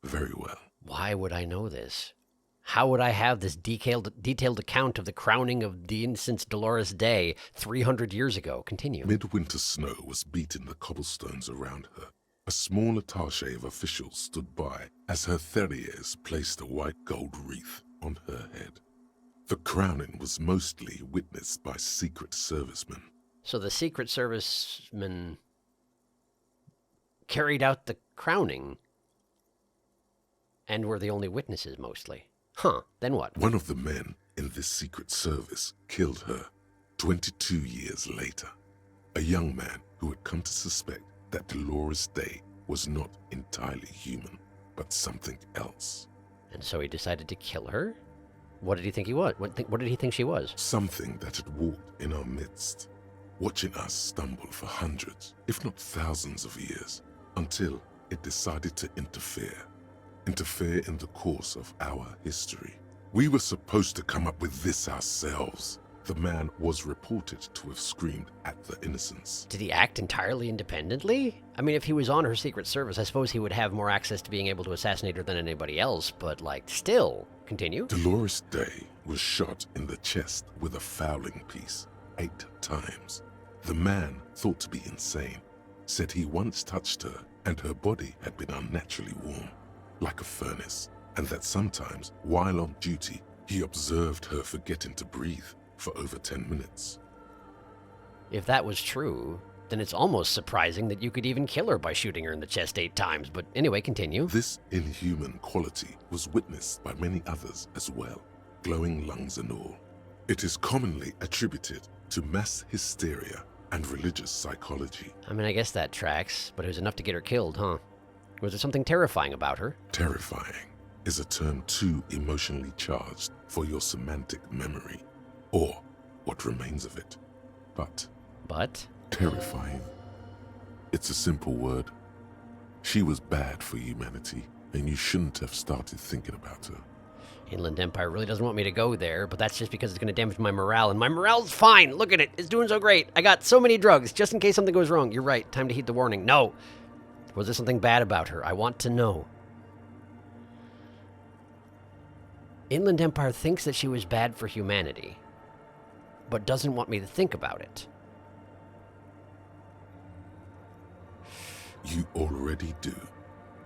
very well. Why would I know this? How would I have this detailed account of the crowning of the Innocents Dolores Day 300 years ago? Continue. Midwinter snow was beating the cobblestones around her. A small attaché of officials stood by as her Theriers placed a white gold wreath on her head. The crowning was mostly witnessed by Secret Servicemen. So the Secret Servicemen carried out the crowning and were the only witnesses mostly. Huh, then what? One of the men in this Secret Service killed her 22 years later. A young man who had come to suspect that Dolores Day was not entirely human, but something else. And so he decided to kill her? What did he think he was? What did he think she was? Something that had walked in our midst, watching us stumble for hundreds, if not thousands of years, until it decided to interfere in the course of our history. We were supposed to come up with this ourselves. The man was reported to have screamed at the Innocents. Did he act entirely independently? I mean, if he was on her Secret Service, I suppose he would have more access to being able to assassinate her than anybody else, but, like, still. Continue. Dolores Day was shot in the chest with a fowling piece 8 times. The man, thought to be insane, said he once touched her and her body had been unnaturally warm, like a furnace, and that sometimes, while on duty, he observed her forgetting to breathe for over 10 minutes. If that was true, then it's almost surprising that you could even kill her by shooting her in the chest 8 times. But anyway, continue. This inhuman quality was witnessed by many others as well, glowing lungs and all. It is commonly attributed to mass hysteria and religious psychology. I mean, I guess that tracks, but it was enough to get her killed, huh? Was there something terrifying about her? Terrifying is a term too emotionally charged for your semantic memory, or what remains of it. But? Terrifying. It's a simple word. She was bad for humanity, and you shouldn't have started thinking about her. Inland Empire really doesn't want me to go there, but that's just because it's going to damage my morale, and my morale's fine! Look at it! It's doing so great! I got so many drugs, just in case something goes wrong. You're right, time to heed the warning. No! Was there something bad about her? I want to know. Inland Empire thinks that she was bad for humanity, but doesn't want me to think about it. You already do.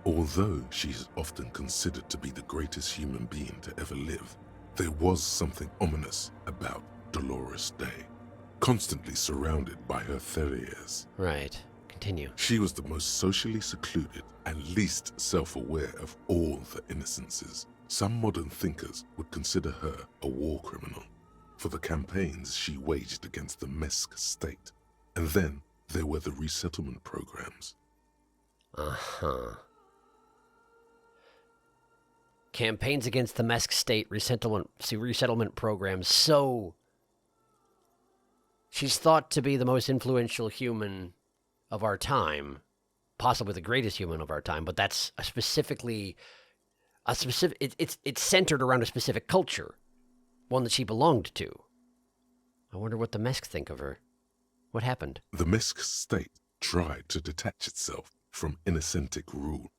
Although she is often considered to be the greatest human being to ever live, there was something ominous about Dolores Day, constantly surrounded by her Theriers. Right. Continue. She was the most socially secluded and least self-aware of all the Innocences. Some modern thinkers would consider her a war criminal for the campaigns she waged against the Mesk state. And then there were the resettlement programs. Uh-huh. Campaigns against the Mesk state, resettlement programs. So she's thought to be the most influential human of our time, possibly the greatest human of our time, but that's it's centered around a specific culture, one that she belonged to. I wonder what the Mesk think of her. What happened? The Mesk state tried to detach itself from Innocentic rule.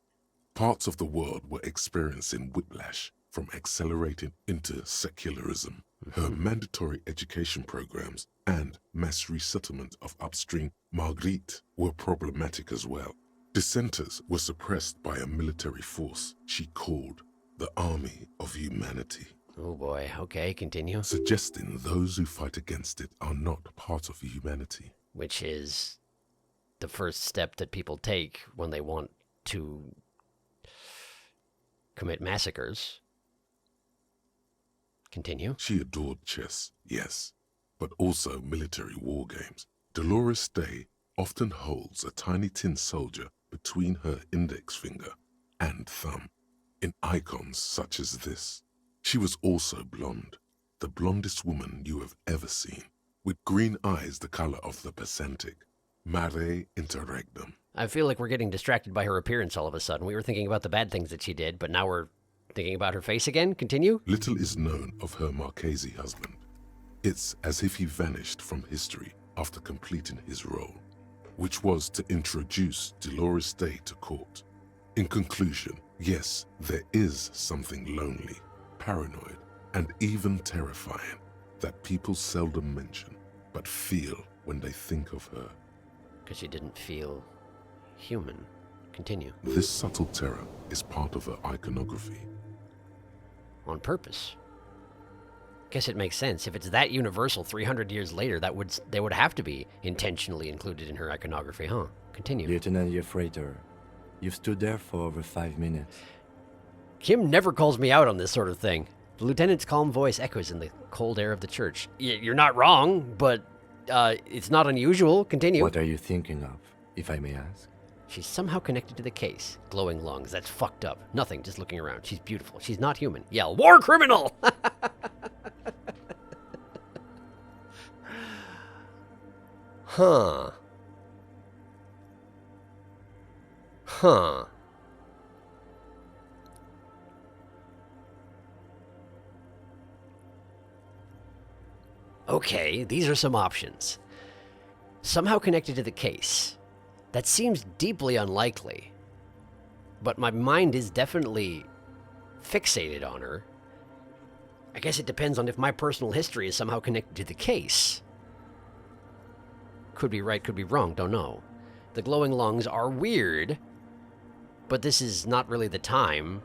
Parts of the world were experiencing whiplash from accelerating into secularism. Her mandatory education programs and mass resettlement of upstream Marguerite were problematic as well. Dissenters were suppressed by a military force she called the Army of Humanity. Oh boy, okay, continue. Suggesting those who fight against it are not part of humanity. Which is the first step that people take when they want to commit massacres. Continue. She adored chess, yes, but also military war games. Dolores Day often holds a tiny tin soldier between her index finger and thumb in icons such as this. She was also blonde, the blondest woman you have ever seen, with green eyes the color of the Pacific. Mare interregnum. I feel like we're getting distracted by her appearance all of a sudden. We were thinking about the bad things that she did, but now we're thinking about her face again. Continue. Little is known of her Marchese husband. It's as if he vanished from history after completing his role, which was to introduce Dolores Day to court. In conclusion, yes, there is something lonely, paranoid, and even terrifying that people seldom mention, but feel when they think of her. Because she didn't feel human. Continue. This subtle terror is part of her iconography. On purpose. Guess it makes sense. If it's that universal 300 years later, they would have to be intentionally included in her iconography, huh? Continue. Lieutenant Yefrater, you've stood there for over 5 minutes. Kim never calls me out on this sort of thing. The lieutenant's calm voice echoes in the cold air of the church. You're not wrong, but it's not unusual. Continue. What are you thinking of, if I may ask? She's somehow connected to the case. Glowing lungs. That's fucked up. Nothing, just looking around. She's beautiful. She's not human. Yell, war criminal! Huh. Huh. Okay, these are some options. Somehow connected to the case. That seems deeply unlikely. But my mind is definitely fixated on her. I guess it depends on if my personal history is somehow connected to the case. Could be right, could be wrong, don't know. The glowing lungs are weird, but this is not really the time.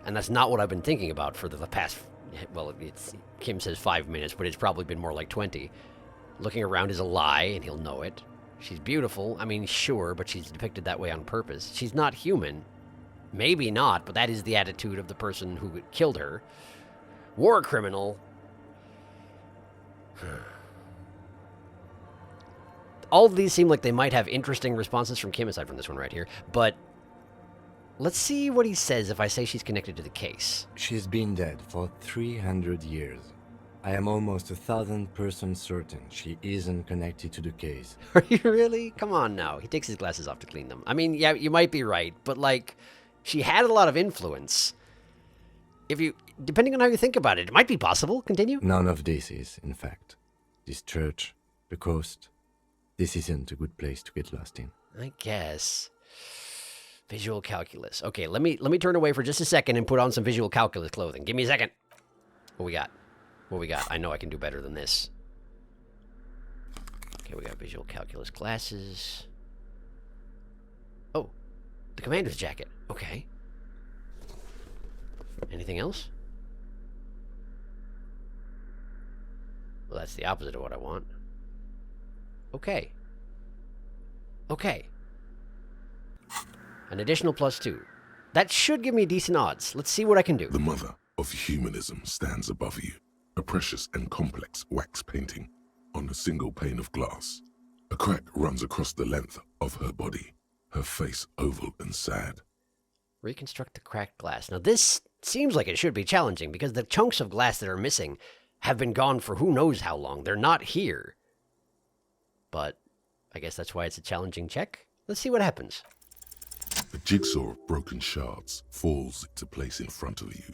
And that's not what I've been thinking about for the past, well, Kim says 5 minutes, but it's probably been more like 20. Looking around is a lie, and he'll know it. She's beautiful, I mean, sure, but she's depicted that way on purpose. She's not human. Maybe not, but that is the attitude of the person who killed her. War criminal. All of these seem like they might have interesting responses from Kim, aside from this one right here, but let's see what he says if I say she's connected to the case. She's been dead for 300 years. I am almost 1,000% certain she isn't connected to the case. Are you really? Come on now. He takes his glasses off to clean them. I mean, yeah, you might be right, but like, she had a lot of influence. Depending on how you think about it, it might be possible. Continue. None of this is, in fact. This church, the coast, this isn't a good place to get lost in. I guess. Visual calculus. Okay, let me turn away for just a second and put on some visual calculus clothing. Give me a second. What we got? What we got? I know I can do better than this. Okay, we got visual calculus glasses. Oh, the commander's jacket. Okay. Anything else? Well, that's the opposite of what I want. Okay. Okay. An additional +2. That should give me decent odds. Let's see what I can do. The mother of humanism stands above you, a precious and complex wax painting on a single pane of glass. A crack runs across the length of her body, her face oval and sad. Reconstruct the cracked glass. Now this seems like it should be challenging because the chunks of glass that are missing have been gone for who knows how long. They're not here. But I guess that's why it's a challenging check. Let's see what happens. A jigsaw of broken shards falls into place in front of you,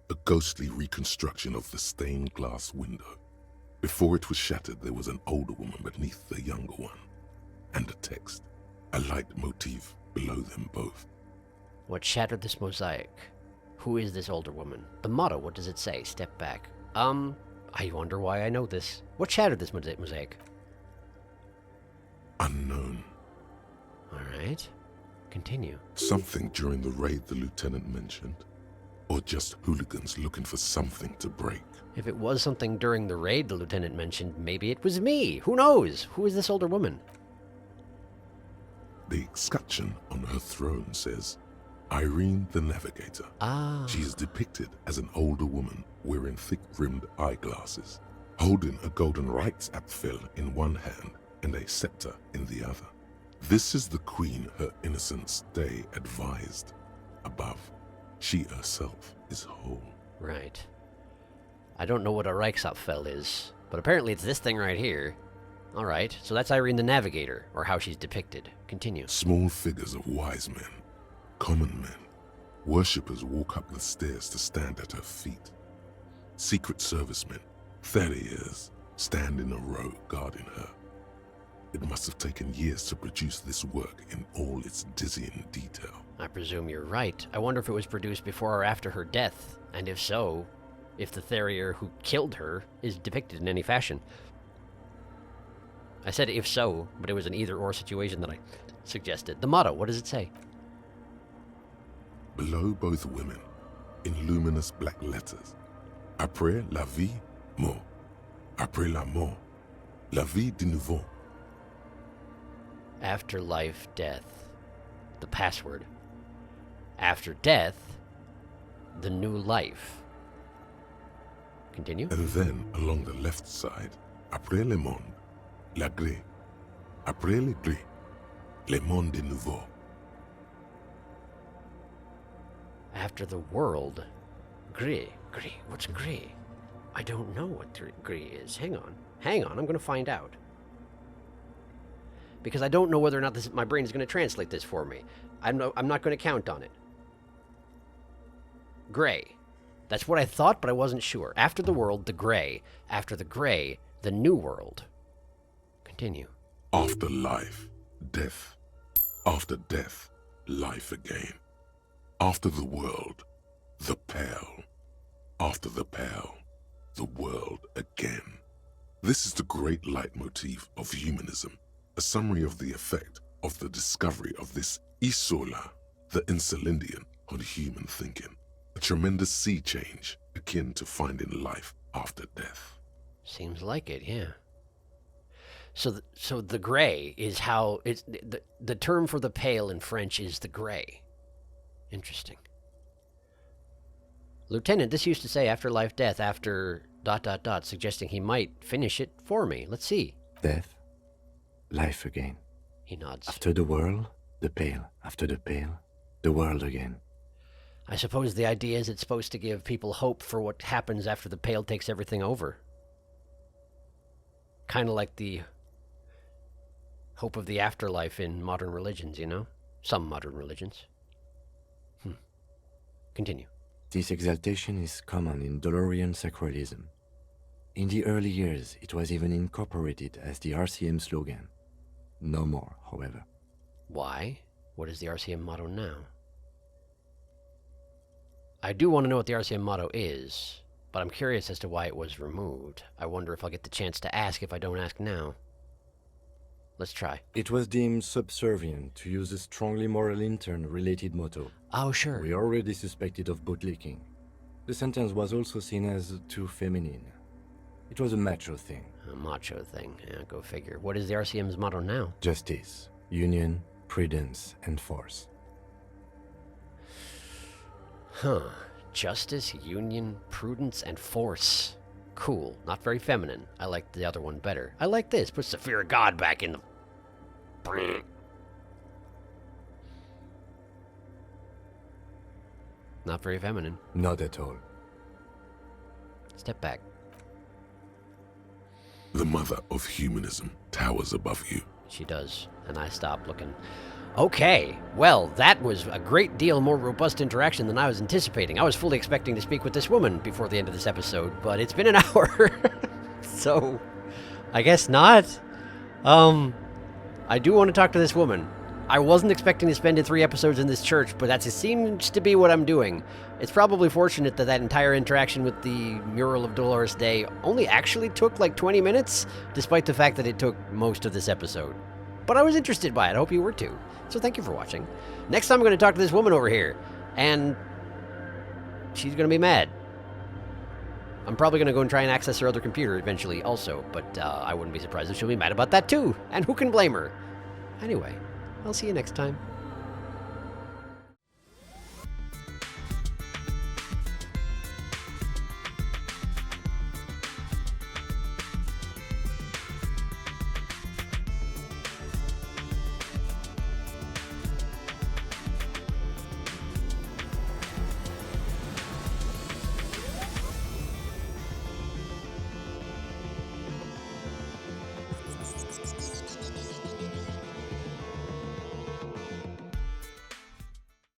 a ghostly reconstruction of the stained glass window. Before it was shattered, there was an older woman beneath the younger one, and a text, a light motif below them both. What shattered this mosaic? Who is this older woman? The motto, what does it say? Step back. I wonder why I know this. What shattered this mosaic? Unknown. All right. Continue. Something during the raid the lieutenant mentioned, or just hooligans looking for something to break. If it was something during the raid the lieutenant mentioned, maybe it was me. Who knows? Who is this older woman? The escutcheon on her throne says, Irene the Navigator. Ah. She is depicted as an older woman wearing thick-rimmed eyeglasses, holding a golden Reichsapfel in one hand and a scepter in the other. This is the queen her innocent stay advised. Above, she herself is whole. Right. I don't know what a Reichsapfel is, but apparently it's this thing right here. All right, so that's Irene the Navigator, or how she's depicted. Continue. Small figures of wise men, common men, worshippers walk up the stairs to stand at her feet. Secret servicemen, Theriers, stand in a row guarding her. It must have taken years to produce this work in all its dizzying detail. I presume you're right. I wonder if it was produced before or after her death, and if so, if the Therier who killed her is depicted in any fashion. I said if so, but it was an either-or situation that I suggested. The motto, what does it say? Below both women, in luminous black letters, après la vie, mort. Après la mort, la vie de nouveau. After life, death. The password. After death, the new life. Continue. And then, along the left side, après le monde, la gré. Après le gré, le monde de nouveau. After the world, gré. Gré. What's gré? I don't know what gré is. Hang on, I'm going to find out. Because I don't know whether or not my brain is going to translate this for me. I'm not going to count on it. Gray. That's what I thought, but I wasn't sure. After the world, the gray. After the gray, the new world. Continue. After life, death. After death, life again. After the world, the pale. After the pale, the world again. This is the great leitmotif of humanism, a summary of the effect of the discovery of this isola, the Insulindian, on human thinking. A tremendous sea change akin to finding life after death. Seems like it, yeah. So the gray is how it's the term for the pale in French is the gray. Interesting. Lieutenant, this used to say after life, death, after ... suggesting he might finish it for me. Let's see. Death, life again. He nods. After the world, the pale. After the pale, the world again. I suppose the idea is it's supposed to give people hope for what happens after the pale takes everything over. Kind of like the hope of the afterlife in modern religions, you know? Some modern religions. Continue. This exaltation is common in Dolorian sacralism. In the early years, it was even incorporated as the RCM slogan. No more, however. Why? What is the RCM motto now? I do want to know what the RCM motto is, but I'm curious as to why it was removed. I wonder if I'll get the chance to ask if I don't ask now. Let's try. It was deemed subservient to use a strongly moral intern-related motto. Oh, sure. We already suspected of bootlicking. The sentence was also seen as too feminine. It was a macho thing. A macho thing. Yeah, go figure. What is the RCM's motto now? Justice, union, prudence, and force. Huh. Justice, union, prudence, and force. Cool. Not very feminine. I like the other one better. I like this. Puts the fear of God back in the... Not very feminine. Not at all. Step back. The mother of humanism towers above you. She does. And I stop looking. Okay, well, that was a great deal more robust interaction than I was anticipating. I was fully expecting to speak with this woman before the end of this episode, but it's been an hour. So, I guess not. I do want to talk to this woman. I wasn't expecting to spend 3 episodes in this church, but that seems to be what I'm doing. It's probably fortunate that entire interaction with the mural of Dolores Day only actually took like 20 minutes, despite the fact that it took most of this episode. But I was interested by it. I hope you were too. So thank you for watching. Next time I'm going to talk to this woman over here. And she's going to be mad. I'm probably going to go and try and access her other computer eventually also. But I wouldn't be surprised if she'll be mad about that too. And who can blame her? Anyway, I'll see you next time.